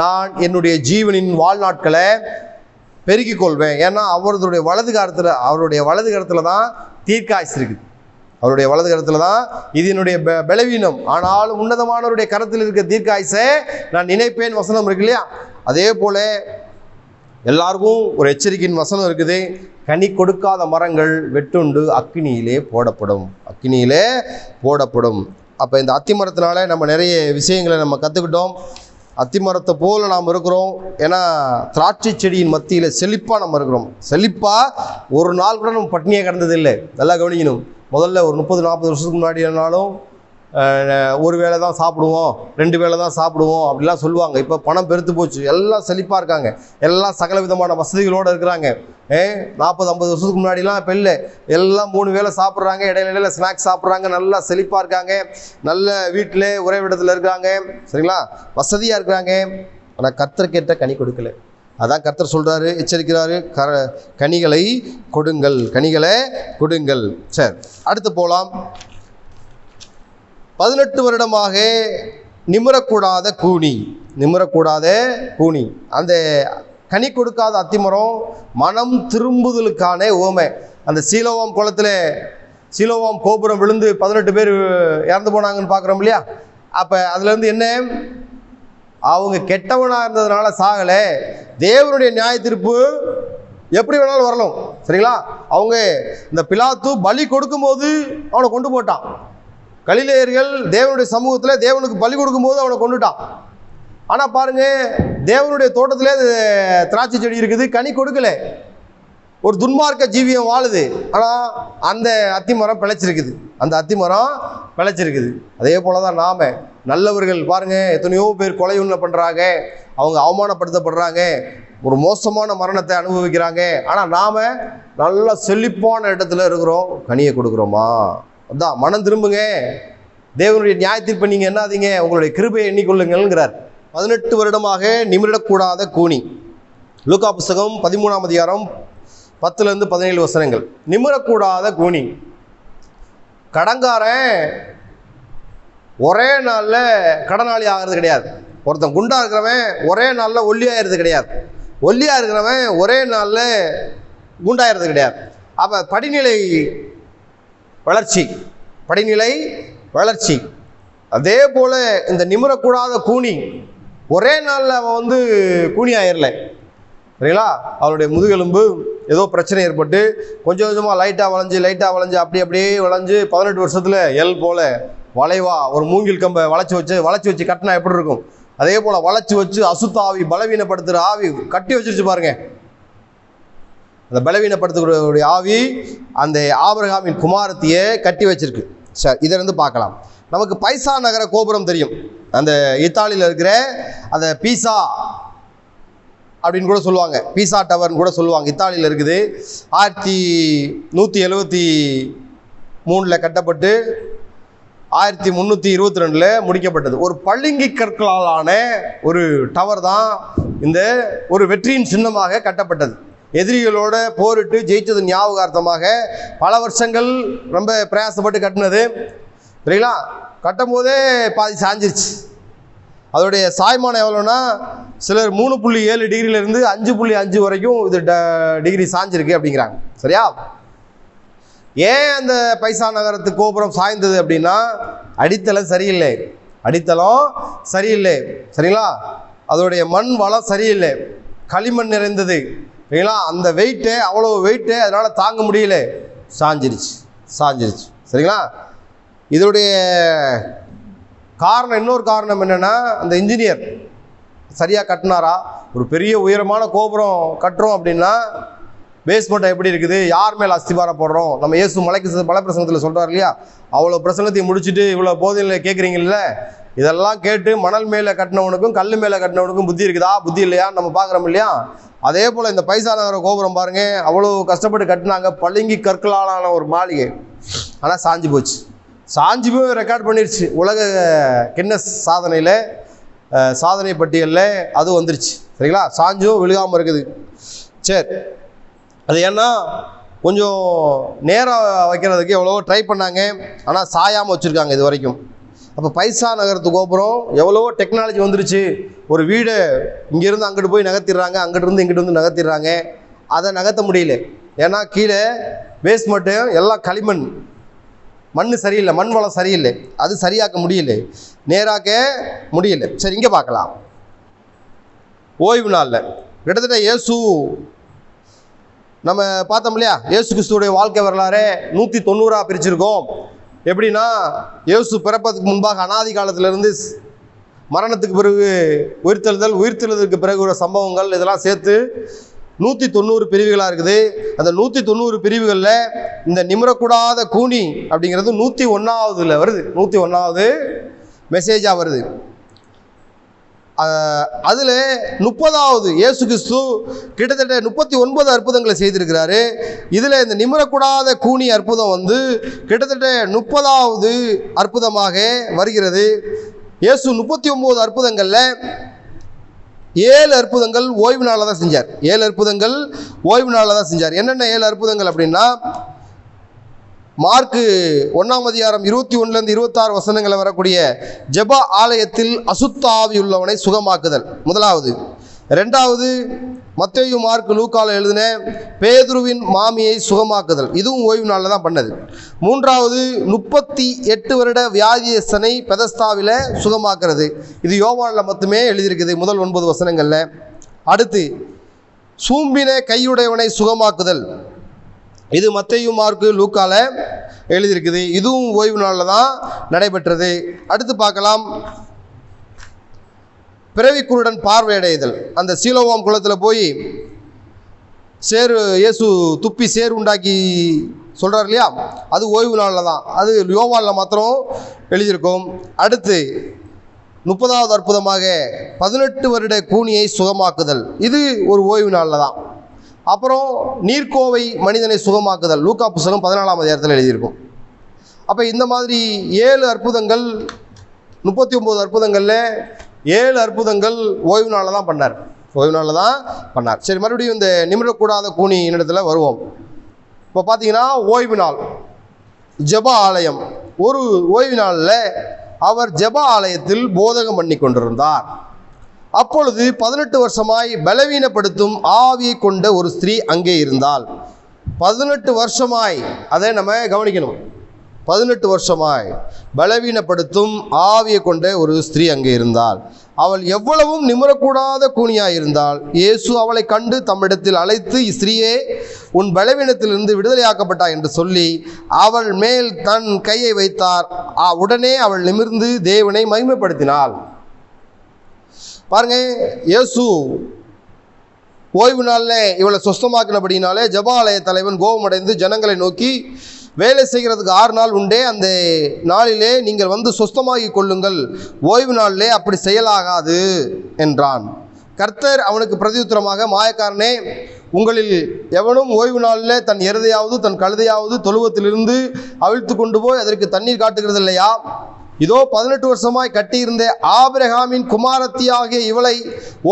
நான் என்னுடைய ஜீவனின் வாழ்நாட்களை பெருக்கிக் கொள்வேன். ஏன்னா அவருடைய வலது கரத்தில் தான் தீர்க்காயுசு இருக்குது. அவருடைய வலது கரத்தில் தான் இது என்னுடைய பலவீனம். ஆனாலும் உன்னதமானவருடைய கரத்தில் இருக்க தீர்க்காயுசை நான் நினைப்பேன் வசனம் இருக்கு இல்லையா? அதே போல எல்லாருக்கும் ஒரு எச்சரிக்கையின் வசனம் இருக்குது. கனி கொடுக்காத மரங்கள் வெட்டுண்டு அக்கினியிலே போடப்படும். அப்போ இந்த அத்தி மரத்தினால நம்ம நிறைய விஷயங்களை நம்ம கற்றுக்கிட்டோம். அத்தி மரத்தை போல நாம் இருக்கிறோம். ஏன்னா திராட்சை செடியின் மத்தியில் செழிப்பாக நம்ம இருக்கிறோம். செழிப்பாக ஒரு நாள் கூட நம்ம பட்னியாக கிடந்ததில்லை. நல்லா கவனிக்கணும். முதல்ல ஒரு 30-40 வருஷத்துக்கு முன்னாடி என்னாலும் ஒரு வேளை தான் சாப்பிடுவோம், 2 வேளை தான் சாப்பிடுவோம் அப்படிலாம் சொல்லுவாங்க. இப்போ பணம் பெருத்து போச்சு, எல்லாம் செழிப்பாக இருக்காங்க, எல்லாம் சகல விதமான வசதிகளோடு இருக்கிறாங்க. 40-50 வருஷத்துக்கு முன்னாடிலாம் இப்போ இல்லை. எல்லாம் 3 வேளை சாப்பிட்றாங்க, இடையில ஸ்நாக்ஸ் சாப்பிட்றாங்க, நல்லா செழிப்பாக இருக்காங்க, நல்ல வீட்டில் உறைவிடத்தில் இருக்காங்க, சரிங்களா, வசதியாக இருக்கிறாங்க. ஆனால் கர்த்தர் கேட்ட கனி கொடுக்கல. அதான் கர்த்தர் சொல்கிறாரு, எச்சரிக்கிறாரு, கனிகளை கொடுங்கள். சரி, அடுத்து போகலாம். 18 வருடமாக நிமிரக்கூடாத கூனி. அந்த கனி கொடுக்காத அத்திமரம் மனம் திரும்புதலுக்கான உவமை. அந்த சீலோவாம் குளத்தில் சீலோவாம் கோபுரம் விழுந்து 18 பேர் இறந்து போனாங்கன்னு பார்க்குறோம் இல்லையா? அப்போ அதுலேருந்து என்ன, அவங்க கெட்டவனாக இருந்ததுனால சாகலை. தேவனுடைய நியாய தீர்ப்பு எப்படி வேணாலும் வரலாம், சரிங்களா? அவங்க இந்த பிலாத்து பலி கொடுக்கும்போது அவனை கொண்டு போட்டான். கலிலேயர்கள் தேவனுடைய சமூகத்தில் தேவனுக்கு பலி கொடுக்கும்போது அவனை கொண்டுட்டான். ஆனால் பாருங்க, தேவனுடைய தோட்டத்திலே திராட்சை செடி இருக்குது, கனி கொடுக்கல. ஒரு துன்மார்க்க ஜீவியம் வாழுது. ஆனால் அந்த அத்திமரம் பிழைச்சிருக்குது. அதே போல தான் நாம் நல்லவர்கள் பாருங்க, எத்தனையோ பேர் கொலை பண்ணுறாங்க, அவங்க அவமானப்படுத்தப்படுறாங்க, ஒரு மோசமான மரணத்தை அனுபவிக்கிறாங்க. ஆனால் நாம் நல்ல செழிப்பான இடத்துல இருக்கிறோம், கனியை கொடுக்குறோமா? அதான் மனம் திரும்புங்க, தேவனுடைய நியாயத்தீர்ப்பை நீங்கள் என்னாதீங்க, உங்களுடைய கிருபையை எண்ணிக்கொள்ளுங்கள்ங்கிறார். 18 வருடமாக நிமிரக்கூடாத கூனி. லூக்கா புஸ்தகம் 13 அதிகாரம் 10-17 வசனங்கள். நிமிரக்கூடாத கூனி. கடங்காரன் ஒரே நாளில் கடனாளி ஆகிறது கிடையாது. ஒருத்தன் குண்டா இருக்கிறவன் ஒரே நாளில் ஒல்லியாகிறது கிடையாது. ஒல்லியாக இருக்கிறவன் ஒரே நாளில் குண்டாகிறது கிடையாது. அப்போ படிநிலை வளர்ச்சி. அதே போல் இந்த நிமிரக்கூடாத கூனி ஒரே நாளில் அவன் கூனி ஆயிரல, சரிங்களா? அவருடைய முதுகெலும்பு ஏதோ பிரச்சனை ஏற்பட்டு கொஞ்சம் கொஞ்சமாக லைட்டாக வளைஞ்சு அப்படியே வளைஞ்சு 18 வருஷத்தில் எல் போல் வளைவா ஒரு மூங்கில் கம்பை வளைச்சி வச்சு கட்டினா எப்படி இருக்கும், அதே போல் வளைச்சி வச்சு அசுத்த ஆவி, பலவீனப்படுத்துகிற ஆவி கட்டி வச்சிருச்சு பாருங்க. அந்த பலவீனப்படுத்தக்கூடிய ஆவி அந்த ஆபிரகாமின் குமாரத்தையே கட்டி வச்சிருக்கு. சரி, இதிலிருந்து பார்க்கலாம். நமக்கு பைசா நகர கோபுரம் தெரியும். அந்த இத்தாலியில் இருக்கிற அந்த பீசா அப்படின்னு கூட சொல்லுவாங்க, பீசா டவர்னு கூட சொல்லுவாங்க. இத்தாலியில் இருக்குது. 1373 கட்டப்பட்டு 1322 முடிக்கப்பட்டது. ஒரு பளிங்கு கற்களாலான ஒரு டவர் தான் இந்த ஒரு வெற்றியின் சின்னமாக கட்டப்பட்டது. எதிரிகளோட போரிட்டு ஜெயிச்சது ஞாபகார்த்தமாக பல வருஷங்கள் ரொம்ப பிரயாசப்பட்டு கட்டினது, சரிங்களா? கட்டும் போதே பாதி சாஞ்சிருச்சு. அதோடைய சாய்மானம் எவ்வளோன்னா, சிலர் 3.7 டிகிரியிலேருந்து 5.5 வரைக்கும் இது டிகிரி சாஞ்சிருக்கு அப்படிங்கிறாங்க, சரியா? ஏன் அந்த பைசா நகரத்து கோபுரம் சாய்ந்தது அப்படின்னா, அடித்தளம் சரியில்லை, சரிங்களா? அதோடைய மண் வளம் சரியில்லை, களிமண் நிறைந்தது, சரிங்களா? அந்த அவ்வளோ வெயிட்டு அதனால் தாங்க முடியல, சாஞ்சிருச்சு, சரிங்களா? இதோடைய காரணம், இன்னொரு காரணம் என்னென்னா, அந்த இன்ஜினியர் சரியாக கட்டினாரா? ஒரு பெரிய உயரமான கோபுரம் கட்டுறோம் அப்படின்னா பேஸ்மெண்ட் எப்படி இருக்குது, யார் மேலே அஸ்திபாரம் போடுறோம்? நம்ம இயேசு மலை பிரசங்கத்தில் சொல்கிறார் இல்லையா, அவ்வளோ பிரசங்கத்தையும் முடிச்சுட்டு இவ்வளோ போதையில் கேட்குறீங்கல்ல, இதெல்லாம் கேட்டு மணல் மேலே கட்டினவனுக்கும் கல் மேலே கட்டினவனுக்கும் புத்தி இருக்குதா புத்தி இல்லையான்னு நம்ம பார்க்குறோம் இல்லையா? அதே போல் இந்த பைசா நகர கோபுரம் பாருங்கள், அவ்வளோ கஷ்டப்பட்டு கட்டினாங்க, பளிங்கி கற்களாலான ஒரு மாளிகை. ஆனால் சாஞ்சு போச்சு. சாஞ்சு போய் ரெக்கார்ட் பண்ணிருச்சு, உலக கின்னஸ் சாதனை பட்டியலில் அது வந்துருச்சு. சரிங்களா? சாஞ்சும் விழுகாமல் இருக்குது. சரி, அது ஏன்னா கொஞ்சம் நேரம் வைக்கிறதுக்கு எவ்வளவோ ட்ரை பண்ணாங்க, ஆனால் சாயாமல் வச்சுருக்காங்க இது வரைக்கும். அப்போ பைசா நகரத்து கோபுரம் எவ்வளவோ டெக்னாலஜி வந்துருச்சு. ஒரு வீடு இங்கேருந்து அங்கிட்டு போய் நகர்த்திடுறாங்க, அங்கிட்டிருந்து இங்கிட்டு வந்து நகர்த்திடுறாங்க. அதை நகர்த்த முடியல, ஏன்னா கீழே பேஸ்மெண்ட்டு எல்லாம் களிமண், மண் சரியில்லை, மண் வளம் சரியில்லை, அது சரியாக்க முடியல, நேராக்க முடியல. சரி, இங்கே பார்க்கலாம். ஓய்வு நாளில் கிட்டத்தட்ட இயேசு நம்ம பார்த்தோம் இல்லையா, இயேசு கிறிஸ்துவோடைய வாழ்க்கை வரலாறு 190 பிரிச்சிருக்கோம். எப்படின்னா, இயேசு பிறப்பதுக்கு முன்பாக அனாதி காலத்திலிருந்து மரணத்துக்கு பிறகு உயிர்த்தெழுதலுக்கு பிறகு ஒரு சம்பவங்கள் இதெல்லாம் சேர்த்து 190 பிரிவுகளாக இருக்குது. அந்த 190 பிரிவுகளில் இந்த நிமிரக்கூடாத கூனி அப்படிங்கிறது 101வது வருது, 101வது மெசேஜாக வருது. அதில் 30வது இயேசு கிறிஸ்து கிட்டத்தட்ட 39 அற்புதங்களை செய்திருக்கிறாரு. இதில் இந்த நிமிரக்கூடாத கூனி அற்புதம் வந்து கிட்டத்தட்ட 30வது அற்புதமாக வருகிறது. இயேசு 39 அற்புதங்களில் 7 அற்புதங்கள் ஓய்வு நாளில் தான் செஞ்சார். 7 அற்புதங்கள் ஓய்வு நாளில் தான் செஞ்சார். என்னென்ன 7 அற்புதங்கள் அப்படின்னா, மார்க்கு 1ஆம் அதிகாரம் 21லேருந்து 26 வசனங்களை வரக்கூடிய ஜெப ஆலயத்தில் அசுத்த ஆவி உள்ளவனை சுகமாக்குதல் முதலாவது. 2வது மத்தேயு மார்க்கு லூக்கால எழுதின பேதுருவின் மாமியை சுகமாக்குதல், இதுவும் ஓய்வு நாளில் தான் பண்ணது. 3வது 38 வருட வியாதியஸ்தனை பெதஸ்தாவில் சுகமாக்குறது, இது யோவானில் மட்டுமே எழுதியிருக்குது முதல் 9 வசனங்களில். அடுத்து சூம்பின கையுடையவனை சுகமாக்குதல், இது மத்தேயு மார்க்கு லூக்கால எழுதியிருக்குது, இதுவும் ஓய்வு நாளில் தான் நடைபெற்றது. அடுத்து பார்க்கலாம், பிறவிக்குருடன் பார்வையடைதல், அந்த சீலோவாம் குளத்தில் போய் இயேசு துப்பி சேறு உண்டாக்கி சொல்கிறார் இல்லையா, அது ஓய்வு நாளில் தான், அது யோவானில் மாத்திரம் எழுதியிருக்கும். அடுத்து 30வது அற்புதமாக 18 வருட கூனியை சுகமாக்குதல், இது ஒரு ஓய்வு நாளில் தான். அப்புறம் நீர்க்கோவை மனிதனை சுகமாக்குதல், லூக்கா புத்தகம் 14ஆம் அதிகாரத்தில் எழுதியிருக்கும். அப்போ இந்த மாதிரி 7 அற்புதங்கள், 39 அற்புதங்களில் 7 அற்புதங்கள் ஓய்வு நாளில் தான் பண்ணார், ஓய்வு நாளில் தான் பண்ணார். சரி, மறுபடியும் இந்த நிமிடக்கூடாத கூனி இடத்துல வருவோம். இப்போ பார்த்தீங்கன்னா, ஓய்வு நாள் ஜெப ஆலயம். ஒரு ஓய்வு நாளில் அவர் ஜெப ஆலயத்தில் போதகம் பண்ணி கொண்டிருந்தார். அப்பொழுது 18 வருஷமாய் பலவீனப்படுத்தும் ஆவியை கொண்ட ஒரு ஸ்திரீ அங்கே இருந்தாள். 18 வருஷமாய், அதை நம்ம கவனிக்கணும், 18 வருஷமாய் பலவீனப்படுத்தும் ஆவியை கொண்ட ஒரு ஸ்திரீ அங்கே இருந்தாள். அவள் எவ்வளவும் நிமிரக்கூடாத கூனியாய் இருந்தாள். இயேசு அவளை கண்டு தம்மிடத்தில் அழைத்து, ஸ்திரீயே, உன் பலவீனத்திலிருந்து விடுதலையாக்கப்பட்டாய் என்று சொல்லி அவள் மேல் தன் கையை வைத்தார். உடனே அவள் நிமிர்ந்து தேவனை மகிமைப்படுத்தினாள். பாருங்க, இயேசு ஓய்வு நாளில் இவளை சுஸ்தமாக்கினபடினாலே ஜெபாலய தலைவன் கோபமடைந்து ஜனங்களை நோக்கி, வேலை செய்கிறதுக்கு 6 நாள் உண்டே, அந்த நாளிலே நீங்கள் வந்து சுஸ்தமாகி கொள்ளுங்கள், ஓய்வு நாளிலே அப்படி செயலாகாது என்றான். கர்த்தர் அவனுக்கு பிரதியுத்தரமாக, மாயக்காரனே, உங்களில் எவனும் ஓய்வு நாளில் தன் எருதையாவது தன் கழுதையாவது தொழுவத்திலிருந்து அவிழ்த்து கொண்டு போய் அதற்கு தண்ணீர் காட்டுகிறது இல்லையா? இதோ 18 வருஷமாய் கட்டியிருந்த ஆபிரகாமின் குமாரத்தியாகிய இவளை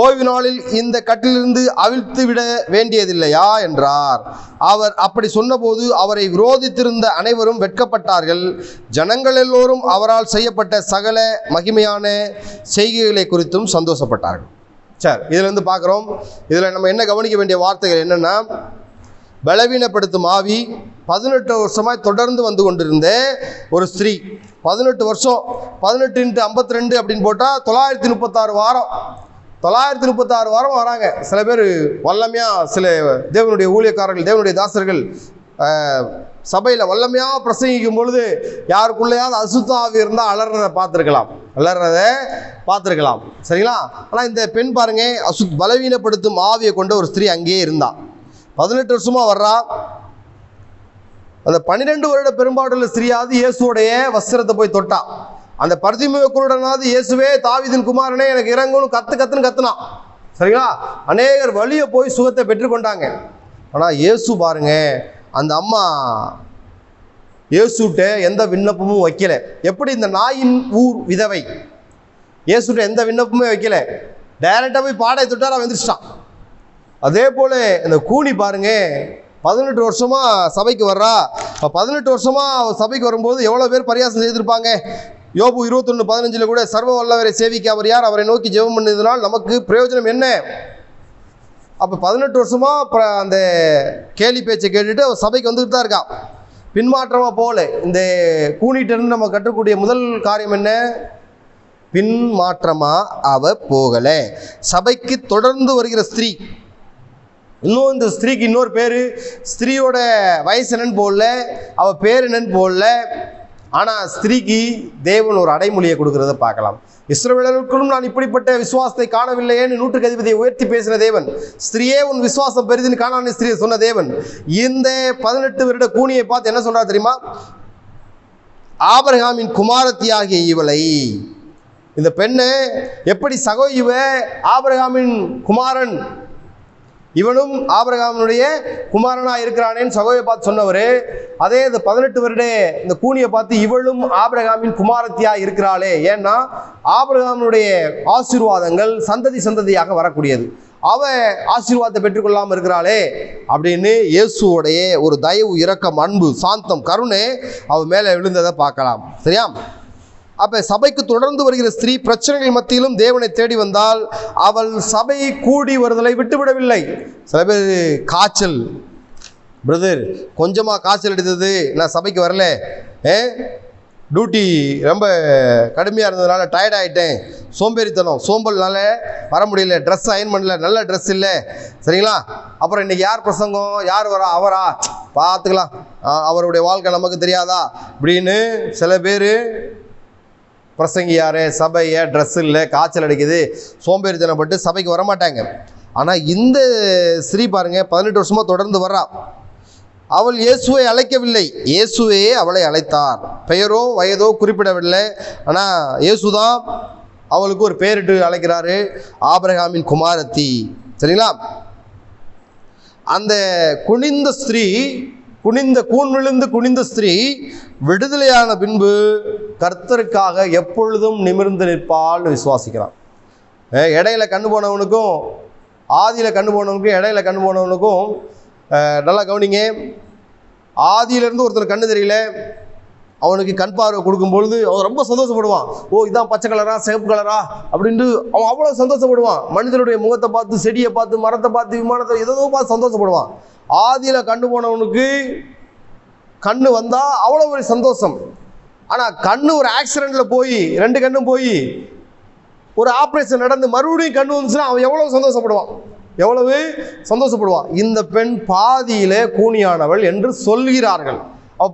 ஓய்வு நாளில் இந்த கட்டிலிருந்து அவிழ்த்து விட வேண்டியதில்லையா என்றார். அவர் அப்படி சொன்னபோது அவரை விரோதித்திருந்த அனைவரும் வெட்கப்பட்டார்கள். ஜனங்கள் எல்லோரும் அவரால் செய்யப்பட்ட சகல மகிமையான செய்கைகளை குறித்தும் சந்தோஷப்பட்டார்கள். சரி, இதிலிருந்து பார்க்குறோம், இதில் நம்ம என்ன கவனிக்க வேண்டிய வார்த்தைகள் என்னென்னா, பலவீனப்படுத்தும் ஆவி 18 வருஷமாய் தொடர்ந்து வந்து கொண்டிருந்த ஒரு ஸ்திரீ, 18 வருஷம், 18 × 52 அப்படின்னு போட்டால் 936 வாரம், 936 வாரம் வராங்க. சில பேர் வல்லமையாக, சில தேவனுடைய ஊழியக்காரர்கள், தேவனுடைய தாசர்கள் சபையில் வல்லமையாக பிரசங்கிக்கும் பொழுது யாருக்குள்ளேயாவது அசுத்த ஆவி இருந்தால் அலறதை பார்த்துருக்கலாம். சரிங்களா? ஆனால் இந்த பெண் பாருங்க, பலவீனப்படுத்தும் ஆவியை கொண்ட ஒரு ஸ்திரீ அங்கேயே இருந்தா. 18 வருஷமா வர்றா. அந்த 12 வருட பெரும்பாடுள்ள ஸ்திரீயாவது இயேசுடைய வஸ்திரத்தை போய் தொட்டா. அந்த பர்திமேயு குருடனாவது இயேசுவே தாவீதின் குமாரனே எனக்கு இறங்கணும் கத்துன்னு கத்துனான். சரிங்களா? அநேகர் வழியை போய் சுகத்தை பெற்றுக்கொண்டாங்க. ஆனால் இயேசு பாருங்க, அந்த அம்மா இயேசுட்ட எந்த விண்ணப்பமும் வைக்கல. எப்படி இந்த நாயின் ஊர் விதவை இயேசுட்ட எந்த விண்ணப்பமுமே வைக்கல, டைரக்டாக போய் பாடை தொட்டார், அவன் எந்திரிச்சிட்டான். அதே போல இந்த கூனி பாருங்க, 18 வருஷமா சபைக்கு வர்றா. 18 வருஷமா சபைக்கு வரும்போது எவ்வளோ பேர் பரியாசம் செய்திருப்பாங்க. யோபு 21:15 கூட சர்வ வல்லவரை சேவிக்க அவர் யார், அவரை நோக்கி ஜெபம் பண்ணதினால் நமக்கு பிரயோஜனம் என்ன. அப்போ 18 வருஷமா அந்த கேலி பேச்சை கேட்டுட்டு அவர் சபைக்கு வந்துட்டு தான் இருக்கா, பின்மாற்றமாக போகல. இந்த கூனிகிட்டேருந்து நம்ம கற்றுக்கூடிய முதல் காரியம் என்ன? பின்மாற்றமாக அவ போகலை. சபைக்கு தொடர்ந்து வருகிற ஸ்திரீ. இன்னும் இந்த ஸ்திரீக்கு இன்னொரு பேர், ஸ்திரீயோட வயசு என்னன்னு போடல, அவள் பேர் என்னன்னு போடல. ஆனால் ஸ்திரீக்கு தேவன் ஒரு அடைமொழியை கொடுக்கறத பார்க்கலாம். இஸ்ரவேலர்களுக்கும் நான் இப்படிப்பட்ட விசுவாசத்தை காணவில்லையேன்னு நூற்றுக்கு அதிபதியை உயர்த்தி பேசின தேவன், ஸ்திரீயே உன் விசுவாசம் பெரிதுன்னு காணான ஸ்திரீயை சொன்ன தேவன், இந்த 18 வருட கூனியை பார்த்து என்ன சொல்றாரு தெரியுமா? ஆபிரகாமின் குமாரத்தியாகிய இவளை, இந்த பெண்ணு எப்படி இவ ஆபிரகாமின் குமாரன், இவனும் ஆபிரகாமினுடைய குமாரனா இருக்கிறானேன்னு சகோதரியை பார்த்து சொன்னவர், அதே இந்த 18 வருட இந்த கூனியை பார்த்து இவளும் ஆபிரகாமின் குமாரத்தியா இருக்கிறாளே. ஏன்னா ஆபிரகாமினுடைய ஆசீர்வாதங்கள் சந்ததியாக வரக்கூடியது, அவ ஆசீர்வாதத்தை பெற்றுக்கொள்ளாமல் இருக்கிறாளே அப்படின்னு இயேசுவோடைய ஒரு தயவு, இரக்கம், அன்பு, சாந்தம், கருணை அவ மேலே விழுந்ததை பார்க்கலாம். சரியா? அப்போ சபைக்கு தொடர்ந்து வருகிற ஸ்திரீ பிரச்சனைகள் மத்தியிலும் தேவனை தேடி வந்தால் அவள் சபை கூடி வருதலை விட்டுவிடவில்லை. சில பேர் காய்ச்சல், பிரதர் கொஞ்சமாக காய்ச்சல் எடுத்தது, நான் சபைக்கு வரல, டியூட்டி ரொம்ப கடுமையாக இருந்ததுனால டயர்ட் ஆகிட்டேன், சோம்பல்னால வர முடியல, ட்ரெஸ் அயன் பண்ணல, நல்ல ட்ரெஸ் இல்லை. சரிங்களா? அப்புறம் இன்றைக்கி யார் பிரசங்கம், யார் வரா, அவரா பார்த்துக்கலாம், அவருடைய வாழ்க்கை நமக்கு தெரியாதா அப்படின்னு சில பேர் பிரசங்கியாரு, சபையை ட்ரெஸ் இல்லை, காய்ச்சல் அடிக்குது, சோம்பேறித்தனப்பட்டு சபைக்கு வரமாட்டாங்க. ஆனால் இந்த ஸ்திரீ பாருங்க, 18 வருஷமாக தொடர்ந்து வர்றா. அவள் இயேசுவை அழைக்கவில்லை, இயேசுவே அவளை அழைத்தார். பெயரோ வயதோ குறிப்பிடவில்லை. ஆனால் இயேசுதான் அவளுக்கு ஒரு பெயரிட்டு அழைக்கிறாரு, ஆபிரகாமின் குமாரத்தி. சரிங்களா? அந்த குனிந்த ஸ்திரீ, கூன் விழுந்து குனிந்த ஸ்திரீ விடுதலையான பின்பு கர்த்தருக்காக எப்பொழுதும் நிமிர்ந்து நிற்பாள்னு விசுவாசிக்கிறான். இடையில கண்ணு போனவனுக்கும் ஆதியில் கண்ணு போனவனுக்கும் இடையில கண்ணு போனவனுக்கும் நல்லா கவனிங்க. ஆதியிலேருந்து ஒருத்தர் கண்ணு தெரியல, அவனுக்கு கண் பார்வை கொடுக்கும்பொழுது அவன் ரொம்ப சந்தோஷப்படுவான். ஓ இதான் பச்சை கலரா சிவப்பு கலரா அப்படின்ட்டு அவன் அவ்வளோ சந்தோஷப்படுவான். மனிதனுடைய முகத்தை பார்த்து, செடியை பார்த்து, மரத்தை பார்த்து, விமானத்தை ஏதோ பார்த்து சந்தோஷப்படுவான். ஆதியில் கண்ணு போனவனுக்கு கண்ணு வந்தால் அவ்வளோ ஒரு சந்தோஷம். ஆனால் கண்ணு ஒரு ஆக்சிடெண்ட்டில் போய் 2 கண்ணும் போய் ஒரு ஆப்ரேஷன் நடந்து மறுபடியும் கண்ணு வந்துச்சுன்னா அவன் எவ்வளவு சந்தோஷப்படுவான். இந்த பெண் பாதியிலே கூனியானவள் என்று சொல்கிறார்கள். அவ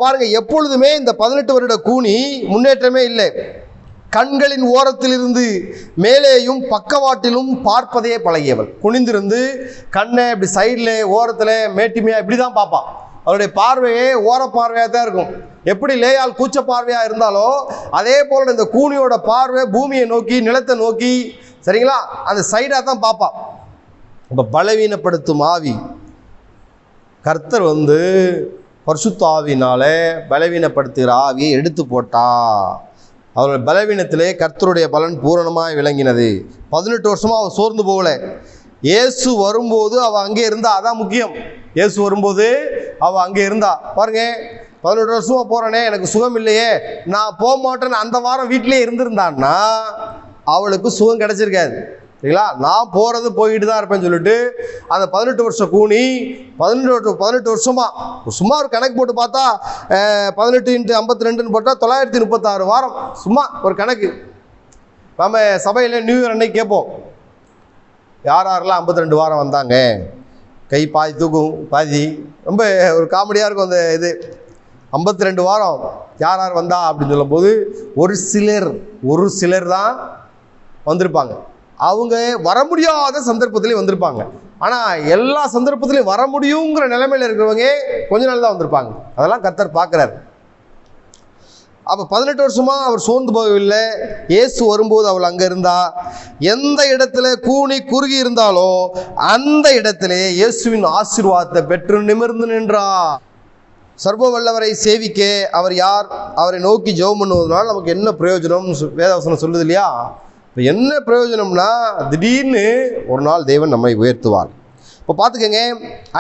பாருங்க எப்பொழுதுமே இந்த 18 வருட கூனி முன்னேற்றமே இல்லை. கண்களின் ஓரத்திலிருந்து மேலேயும் பக்கவாட்டிலும் பார்ப்பதே பழகியவள். குனிந்திருந்து கண்ணை இப்படி சைடில் ஓரத்தில் மேட்டிமையாக இப்படி தான் பார்ப்பான். அவருடைய பார்வையே ஓர பார்வையாக தான் இருக்கும். எப்படி லேயால் கூச்ச பார்வையாக இருந்தாலோ அதே போல் இந்த கூனியோட பார்வை பூமியை நோக்கி, நிலத்தை நோக்கி. சரிங்களா? அந்த சைடாக தான் பார்ப்பான். இப்போ பலவீனப்படுத்தும் ஆவி கர்த்தர் பரிசுத்த ஆவினால பலவீனப்படுத்துகிற ஆவியை எடுத்து போட்டா. அவர்கள் பலவீனத்திலே கர்த்தருடைய பலன் பூரணமாக விளங்கினது. 18 வருஷமாக அவள் சோர்ந்து போகலை. இயேசு வரும்போது அவள் அங்கே இருந்தா. அதான் முக்கியம். இயேசு வரும்போது அவள் அங்கே இருந்தா. பாருங்க, 18 வருஷமாக போகிறேனே, எனக்கு சுகம் இல்லையே, நான் போக மாட்டேன்னு அந்த வாரம் வீட்டிலே இருந்திருந்தான்னா அவளுக்கு சுகம் கிடைச்சிருக்காது. சரிங்களா? நான் போகிறது போய்கிட்டு தான் இருப்பேன்னு சொல்லிட்டு அந்த 18 வருஷம் கூனி 18 வருஷமா சும்மா ஒரு கணக்கு போட்டு பார்த்தா 18 × 52ன்னு போட்டால் 936 வாரம். சும்மா ஒரு கணக்கு. நம்ம சபையில் நியூ இயர் அன்னைக்கு கேட்போம், யாரெல்லாம் 52 வாரம் வந்தாங்க, கை பாதி தூக்கும் பாதி. ரொம்ப ஒரு காமெடியாக இருக்கும் அந்த இது. 52 வாரம் யார் யார் வந்தா அப்படின்னு சொல்லும்போது ஒரு சிலர் தான் வந்திருப்பாங்க. அவங்க வர முடியாத சந்தர்ப்பத்திலையும் வந்திருப்பாங்க. ஆனால் எல்லா சந்தர்ப்பத்திலையும் வர முடியுங்கிற நிலைமையில் இருக்கிறவங்க கொஞ்ச நாள் தான் வந்திருப்பாங்க. அதெல்லாம் கர்த்தர் பார்க்குறாரு. அப்போ 18 வருஷமா அவர் சோர்ந்து போகவில்லை. இயேசு வரும்போது அவள் அங்கே இருந்தா. எந்த இடத்துல கூனி குறுகி இருந்தாலோ அந்த இடத்திலே இயேசுவின் ஆசீர்வாதத்தை பெற்று நிமிர்ந்து நின்றா. சர்வ வல்லவரை சேவிக்க அவர் யார்? அவரை நோக்கி ஜெபம் பண்ணுவதனால் நமக்கு என்ன பிரயோஜனம்? வேதவசனம் சொல்லுது இல்லையா? இப்போ என்ன பிரயோஜனம்னா, திடீர்னு ஒரு நாள் தேவன் நம்மை உயர்த்துவார். இப்போ பார்த்துக்கங்க,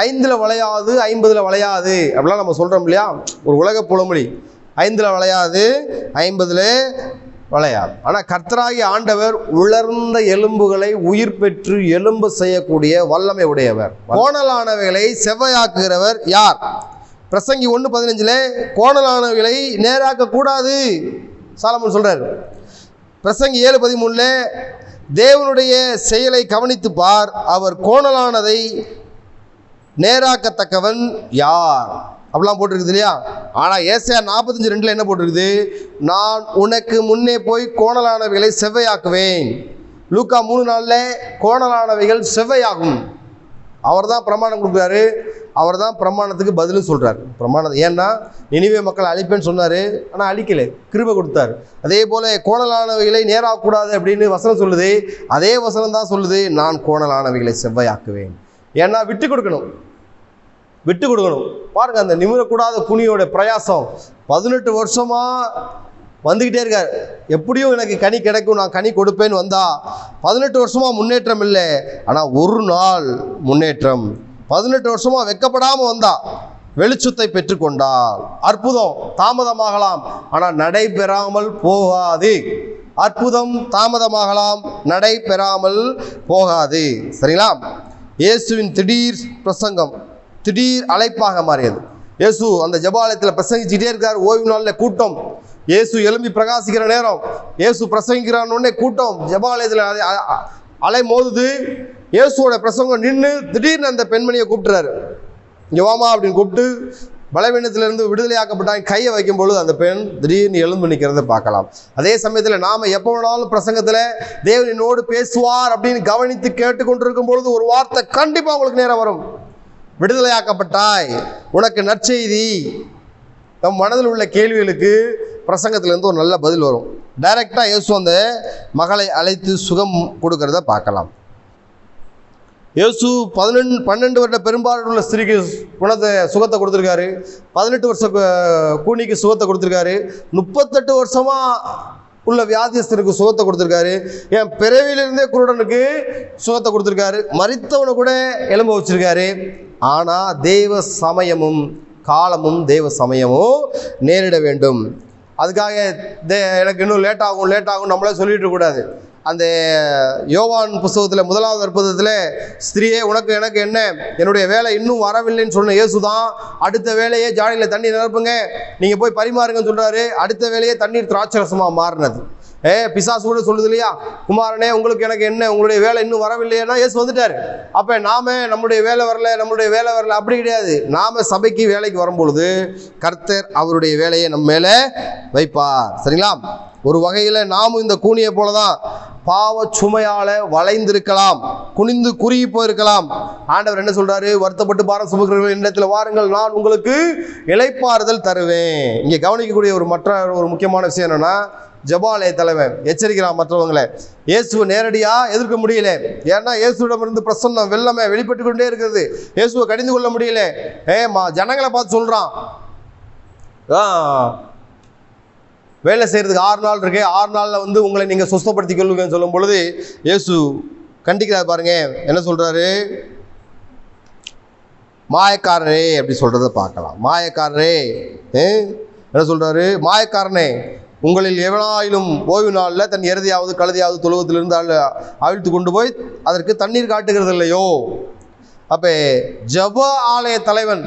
5ல் வளையாது 50ல் வளையாது அப்படிலாம் நம்ம சொல்கிறோம் இல்லையா? ஒரு உலக புலமொழி. 5ல் வளையாது 50ல் வளையாது. ஆனால் கர்த்தராகிய ஆண்டவர் உலர்ந்த எலும்புகளை உயிர் பெற்று எலும்பு செய்யக்கூடிய வல்லமை உடையவர். கோணலானவைகளை செவ்வையாக்குகிறவர் யார்? பிரசங்கி 1:15 கோணலானவைகளை நேராக்க கூடாது சாலமோன் சொல்றார். பிரசங்கி 7:13 தேவனுடைய செயலை கவனித்து பார், அவர் கோணலானதை நேராக்கத்தக்கவன் யார் அப்படிலாம் போட்டிருக்குது இல்லையா? ஆனால் ஏசாயா 45:2 என்ன போட்டிருக்குது? நான் உனக்கு முன்னே போய் கோணலானவைகளை செவ்வையாக்குவேன். லூக்கா 3:4 கோணலானவைகள் செவ்வையாகும். அவர் தான் பிரமாணம் கொடுக்குறாரு. அவர் தான் பிரமாணத்துக்கு பதிலும் சொல்கிறார். பிரமாணம் ஏன்னா நினிவே மக்கள் அழிப்பேன்னு சொன்னார், ஆனால் அழிக்கலை, கிருபை கொடுத்தார். அதே போல் கோணலானவைகளை நேராகக்கூடாது அப்படின்னு வசனம் சொல்லுது. அதே வசனம் தான் சொல்லுது, நான் கோணலானவைகளை செவ்வையாக்குவேன். ஏன்னா விட்டு கொடுக்கணும். பாருங்கள், அந்த நிமிரக்கூடாத குனியோட பிரயாசம் 18 வருஷமாக வந்துக்கிட்டே இருக்கார். எப்படியும் எனக்கு கனி கிடைக்கும், நான் கனி கொடுப்பேன்னு வந்தா 18 வருஷமாக முன்னேற்றம் இல்லை. ஆனால் ஒரு நாள் முன்னேற்றம். 18 வருஷமாக வெக்கப்படாமல் வந்தா வெளிச்சத்தை பெற்றுக்கொண்டால் அற்புதம் தாமதமாகலாம், ஆனால் நடைபெறாமல் போகாது. அற்புதம் தாமதமாகலாம், நடைபெறாமல் போகாது. சரிங்களா? இயேசுவின் திடீர் பிரசங்கம் திடீர் அழைப்பாக மாறியது. இயேசு அந்த ஜெபாலயத்தில் பிரசங்கிச்சுட்டே இருக்கார். ஓய்வு நாளில் கூட்டம். இயேசு எழும்பி பிரகாசிக்கிற நேரம், இயேசு பிரசங்கிக்கிறான்னு கூட்டம் ஜெபாலயத்தில் அலை மோதுது. இயேசுவோட பிரசங்கம் நின்று திடீர்னு அந்த பெண்மணியை கூப்பிட்டுறாரு. இங்கே வாமா அப்படின்னு கூப்பிட்டு பலவீனத்திலிருந்து விடுதலையாக்கப்பட்டாங்க. கையை வைக்கும் பொழுது அந்த பெண் திடீர்னு எழுந்து நிற்கிறத பார்க்கலாம். அதே சமயத்தில் நாம் எப்போ வேணாலும் பிரசங்கத்தில் தேவனோடு பேசுவார் அப்படின்னு கவனித்து கேட்டுக்கொண்டிருக்கும் பொழுது ஒரு வார்த்தை கண்டிப்பாக உங்களுக்கு நேரம் வரும். விடுதலையாக்கப்பட்டாய், உனக்கு நற்செய்தி. நம் மனதில் உள்ள கேள்விகளுக்கு பிரசங்கத்திலேருந்து ஒரு நல்ல பதில் வரும். டைரெக்டாக இயேசு அந்த மகளை அழைத்து சுகம் கொடுக்கறத பார்க்கலாம். இயேசு 12 வருட பெரும்பாலும் உள்ள ஸ்திரீக்கு சுகத்தை கொடுத்துருக்காரு. 18 வருஷம் கூனிக்கு சுகத்தை கொடுத்துருக்காரு. 38 வருஷமாக உள்ள வியாதியஸ்தருக்கு சுகத்தை கொடுத்துருக்காரு. என் பிறவியிலிருந்தே குருடனுக்கு சுகத்தை கொடுத்துருக்காரு. மரித்தவனை கூட எலும்ப வச்சிருக்காரு. ஆனால் தேவ சமயமும் காலமும் தேவ சமயமும் நேரிட வேண்டும். அதுக்காக எனக்கு இன்னும் லேட் ஆகும் நம்மளே சொல்லிட்டு கூடாது. அந்த யோவான் புஸ்தகத்தில் 1வது அற்புதத்தில் ஸ்திரீயே உனக்கு எனக்கு என்ன, என்னுடைய வேலை இன்னும் வரவில்லைன்னு சொன்ன இயேசு தான் அடுத்த வேலையே ஜாடியில் தண்ணீர் நிரப்புங்க, நீங்கள் போய் பரிமாறுங்கன்னு சொல்கிறாரு. அடுத்த வேலையே தண்ணீர் திராட்சரசமாக மாறினது. பிசாசு கூட சொல்லுது இல்லையா, குமாரனே உங்களுக்கு எனக்கு என்ன, உங்களுடைய வேலை இன்னும் வரவில்லைன்னா இயேசு வந்துட்டார். அப்போ நம்முடைய வேலை வரல அப்படி கிடையாது. நாம் சபைக்கு வேலைக்கு வரும்பொழுது கர்த்தர் அவருடைய வேலையை நம்ம மேலே வைப்பார். சரிங்களா? ஒரு வகையில் நாமும் இந்த கூனியை போல தான் பாவ சுமையால் வளைந்திருக்கலாம், குனிந்து குறுகி போயிருக்கலாம். ஆண்டவர் என்ன சொல்றாரு? வருத்தப்பட்டு பாரம் சுமக்கிறவர்கள் என்னிடத்தில் வாருங்கள், நான் உங்களுக்கு இளைப்பாறுதல் தருவேன். இங்கே கவனிக்கக்கூடிய ஒரு முக்கியமான விஷயம் என்னன்னா, ஜெபாலய தலைவன் எச்சரிக்கிறான் மற்றவங்களை. இயேசுவை நேரடியாக எதிர்க்க முடியல. ஏன்னா இயேசுவிடமிருந்து பிரசன்னம் வெள்ளமே வெளிப்பட்டு கொண்டே இருக்கிறது. இயேசுவை கடிந்து கொள்ள முடியல. ஜனங்களை பார்த்து சொல்றான், வேலை செய்யறதுக்கு 6 நாள் இருக்கு, 6 நாளில் உங்களை நீங்கள் சுத்தப்படுத்திக் கொள்ளுங்கன்னு சொல்லும் பொழுது இயேசு கண்டிக்கிறார். பாருங்க என்ன சொல்றாரு, மாயக்காரரே அப்படி சொல்றத பார்க்கலாம். மாயக்காரரே என்ன சொல்றாரு? மாயக்காரனே, உங்களில் எவனாயிலும் ஓய்வு நாளில் தன் எருதையாவது கழுதையாவது தொழுவத்திலிருந்து அவிழ்த்து கொண்டு போய் அதற்கு தண்ணீர் காட்டுகிறது இல்லையோ? அப்போ ஜெப ஆலய தலைவன்,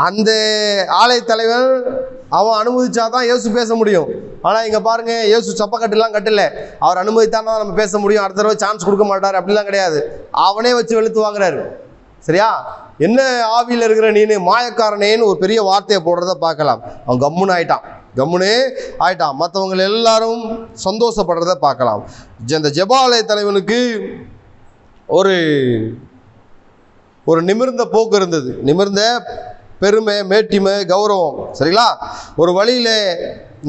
அந்த ஆலய தலைவன் அவன் அனுமதிச்சாதான் இயேசு பேச முடியும். ஆனால் இங்கே பாருங்க, இயேசு சப்பக்கட்டுலாம் கட்டல, அவர் அனுமதித்தானா நம்ம பேச முடியும். அடுத்த தடவை சான்ஸ் கொடுக்க மாட்டார் அப்படிலாம் கிடையாது. அவனே வச்சு வெளுத்து வாங்குறாரு. சரியா? என்ன ஆவியில் இருக்கிற நீனு மாயக்காரனேன்னு ஒரு பெரிய வார்த்தையை போடுறத பார்க்கலாம். அவன் கம்முன்னு ஆயிட்டான். மற்றவங்க எல்லாரும் சந்தோஷப்படுறத பார்க்கலாம். இந்த ஜெபாலய தலைவனுக்கு ஒரு நிமிர்ந்த போக்கு இருந்தது. நிமிர்ந்த பெருமை, மேட்டிமை, கௌரவம். சரிங்களா? ஒரு வழியில்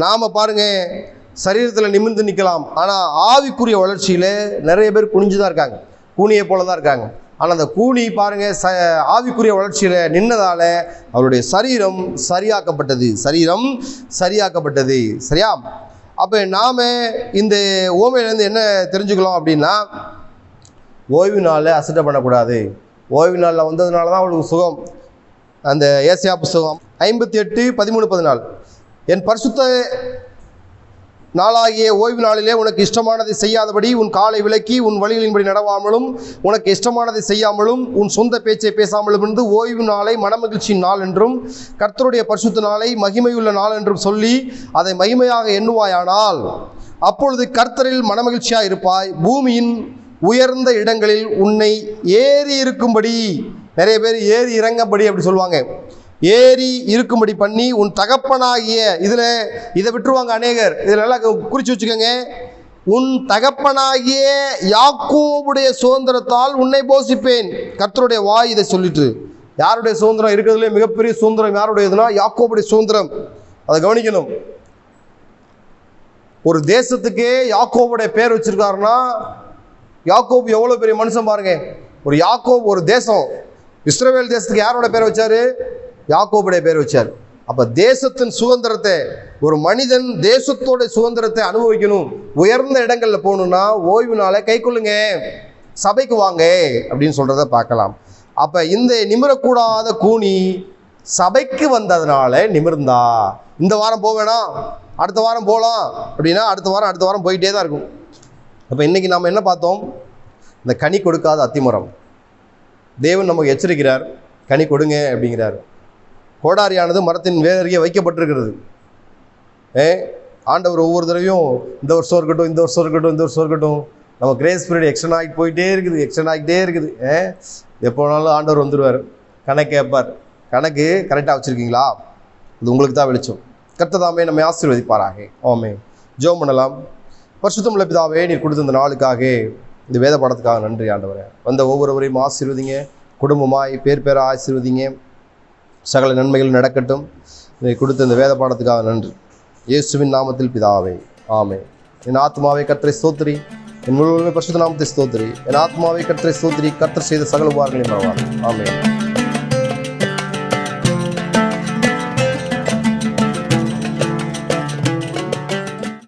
நாம் பாருங்க சரீரத்தில் நிமிர்ந்து நிற்கலாம், ஆனால் ஆவிக்குரிய வளர்ச்சியில் நிறைய பேர் குனிஞ்சு தான் இருக்காங்க, கூனியை போல தான் இருக்காங்க. ஆனால் அந்த கூனி பாருங்க ஆவிக்குரிய வளர்ச்சியில் நின்னதால் அவருடைய சரீரம் சரியாக்கப்பட்டது. சரியா? அப்போ நாம் இந்த ஓமையிலேருந்து என்ன தெரிஞ்சுக்கலாம் அப்படின்னா, ஓய்வு நாளில் அசட்டை பண்ணக்கூடாது. ஓய்வு நாளில் வந்ததுனால தான் அவளுக்கு சுகம். அந்த ஏசாயா புஸ்தகம் 58:13-14, என் பரிசுத்த நாளாகிய ஓய்வு நாளிலே உனக்கு இஷ்டமானதை செய்யாதபடி உன் காலை விலக்கி உன் வழிகளின்படி நடவாமலும் உனக்கு இஷ்டமானதை செய்யாமலும் உன் சொந்த பேச்சை பேசாமலும் இருந்து ஓய்வு நாளை மனமகிழ்ச்சியின் நாள் என்றும் கர்த்தருடைய பரிசுத்த நாளை மகிமையுள்ள நாள் என்றும் சொல்லி அதை மகிமையாக எண்ணுவாயானால் அப்பொழுது கர்த்தரில் மனமகிழ்ச்சியாக இருப்பாய். பூமியின் உயர்ந்த இடங்களில் உன்னை ஏறி இருக்கும்படி, நிறைய பேர் ஏறி இறங்கபடி அப்படி சொல்லுவாங்க, ஏறி இருக்கும்படி பண்ணி உன் தகப்பனாகிய, இதை விட்டுருவாங்க அநேகர். இதில் நல்லா குறித்து வச்சுக்கோங்க. உன் தகப்பனாகிய யாக்கோபுடைய சுதந்திரத்தால் உன்னை போஷிப்பேன். கர்த்தருடைய வாய் இதை சொல்லிட்டு. யாருடைய சுதந்திரம்? இருக்கிறதுலே மிகப்பெரிய சுதந்திரம் யாருடையதுன்னா யாக்கோபுடைய சுதந்திரம். அதை கவனிக்கணும். ஒரு தேசத்துக்கே யாக்கோபுடைய பேர் வச்சிருக்காருன்னா யாக்கோபு எவ்வளோ பெரிய மனுஷன் பாருங்க. ஒரு தேசம், இஸ்ரவேல் தேசத்துக்கு யாரோட பேர் வச்சாரு? யாக்கோபுடைய பேர் வச்சார். அப்போ தேசத்தின் சுதந்திரத்தை, ஒரு மனிதன் தேசத்தோட சுதந்திரத்தை அனுபவிக்கணும், உயர்ந்த இடங்களில் போகணுன்னா ஓய்வு நாளை கை கொள்ளுங்க, சபைக்கு வாங்க அப்படின்னு சொல்கிறத பார்க்கலாம். அப்போ இந்த நிமிரக்கூடாத கூனி சபைக்கு வந்ததுனால நிமிர்ந்தா. இந்த வாரம் போவேனா, அடுத்த வாரம் போகலாம் அப்படின்னா அடுத்த வாரம் போயிட்டே தான் இருக்கும். அப்போ இன்றைக்கி நாம் என்ன பார்த்தோம்? இந்த கனி கொடுக்காத அத்திமரம். தேவன் நமக்கு எச்சரிக்கிறார், கனி கொடுங்க அப்படிங்கிறார். கோடாரியானது மரத்தின் வேறறிய வைக்கப்பட்டிருக்கிறது. ஆண்டவர் ஒவ்வொரு தடவையும் இந்த வருஷம் இருக்கட்டும், நம்ம கிரேஸ் பீரியட் எக்ஸ்டெண்ட் ஆகிட்டு போயிட்டே இருக்குது. எப்போ வேணாலும் ஆண்டவர் வந்துடுவார், கணக்கு கேட்பார். கணக்கு கரெக்டாக வச்சுருக்கீங்களா? இது உங்களுக்கு தான் வெளிச்சம். கர்த்ததாமே நம்மை ஆசீர்வதிப்பாராக. ஆமென். ஜெபம் பண்ணலாம். பரிசுத்தமுள்ள பிதாவே, நீர் கொடுத்த இந்த நாளுக்காக, இந்த வேத பாடத்துக்காக நன்றி ஆண்டவரே. வந்த ஒவ்வொருவரையும் ஆசீர்வதிங்க, குடும்பமாய் பேர் ஆசீர்வதிங்க, சகல நன்மைகள் நடக்கட்டும். நீ கொடுத்த இந்த வேத பாடத்துக்காக நன்றி. இயேசுவின் நாமத்தில் பிதாவே, ஆமென். என் ஆத்மாவை கர்த்தரை ஸ்தோத்திரி, என் முழுவதுமே பரிசுத்த நாமத்தை ஸ்தோத்திரி. என் ஆத்மாவை கர்த்தரை ஸ்தோத்திரி, கர்த்தர் செய்த சகல உபகாரங்களையும் மறவாதே. ஆமென்.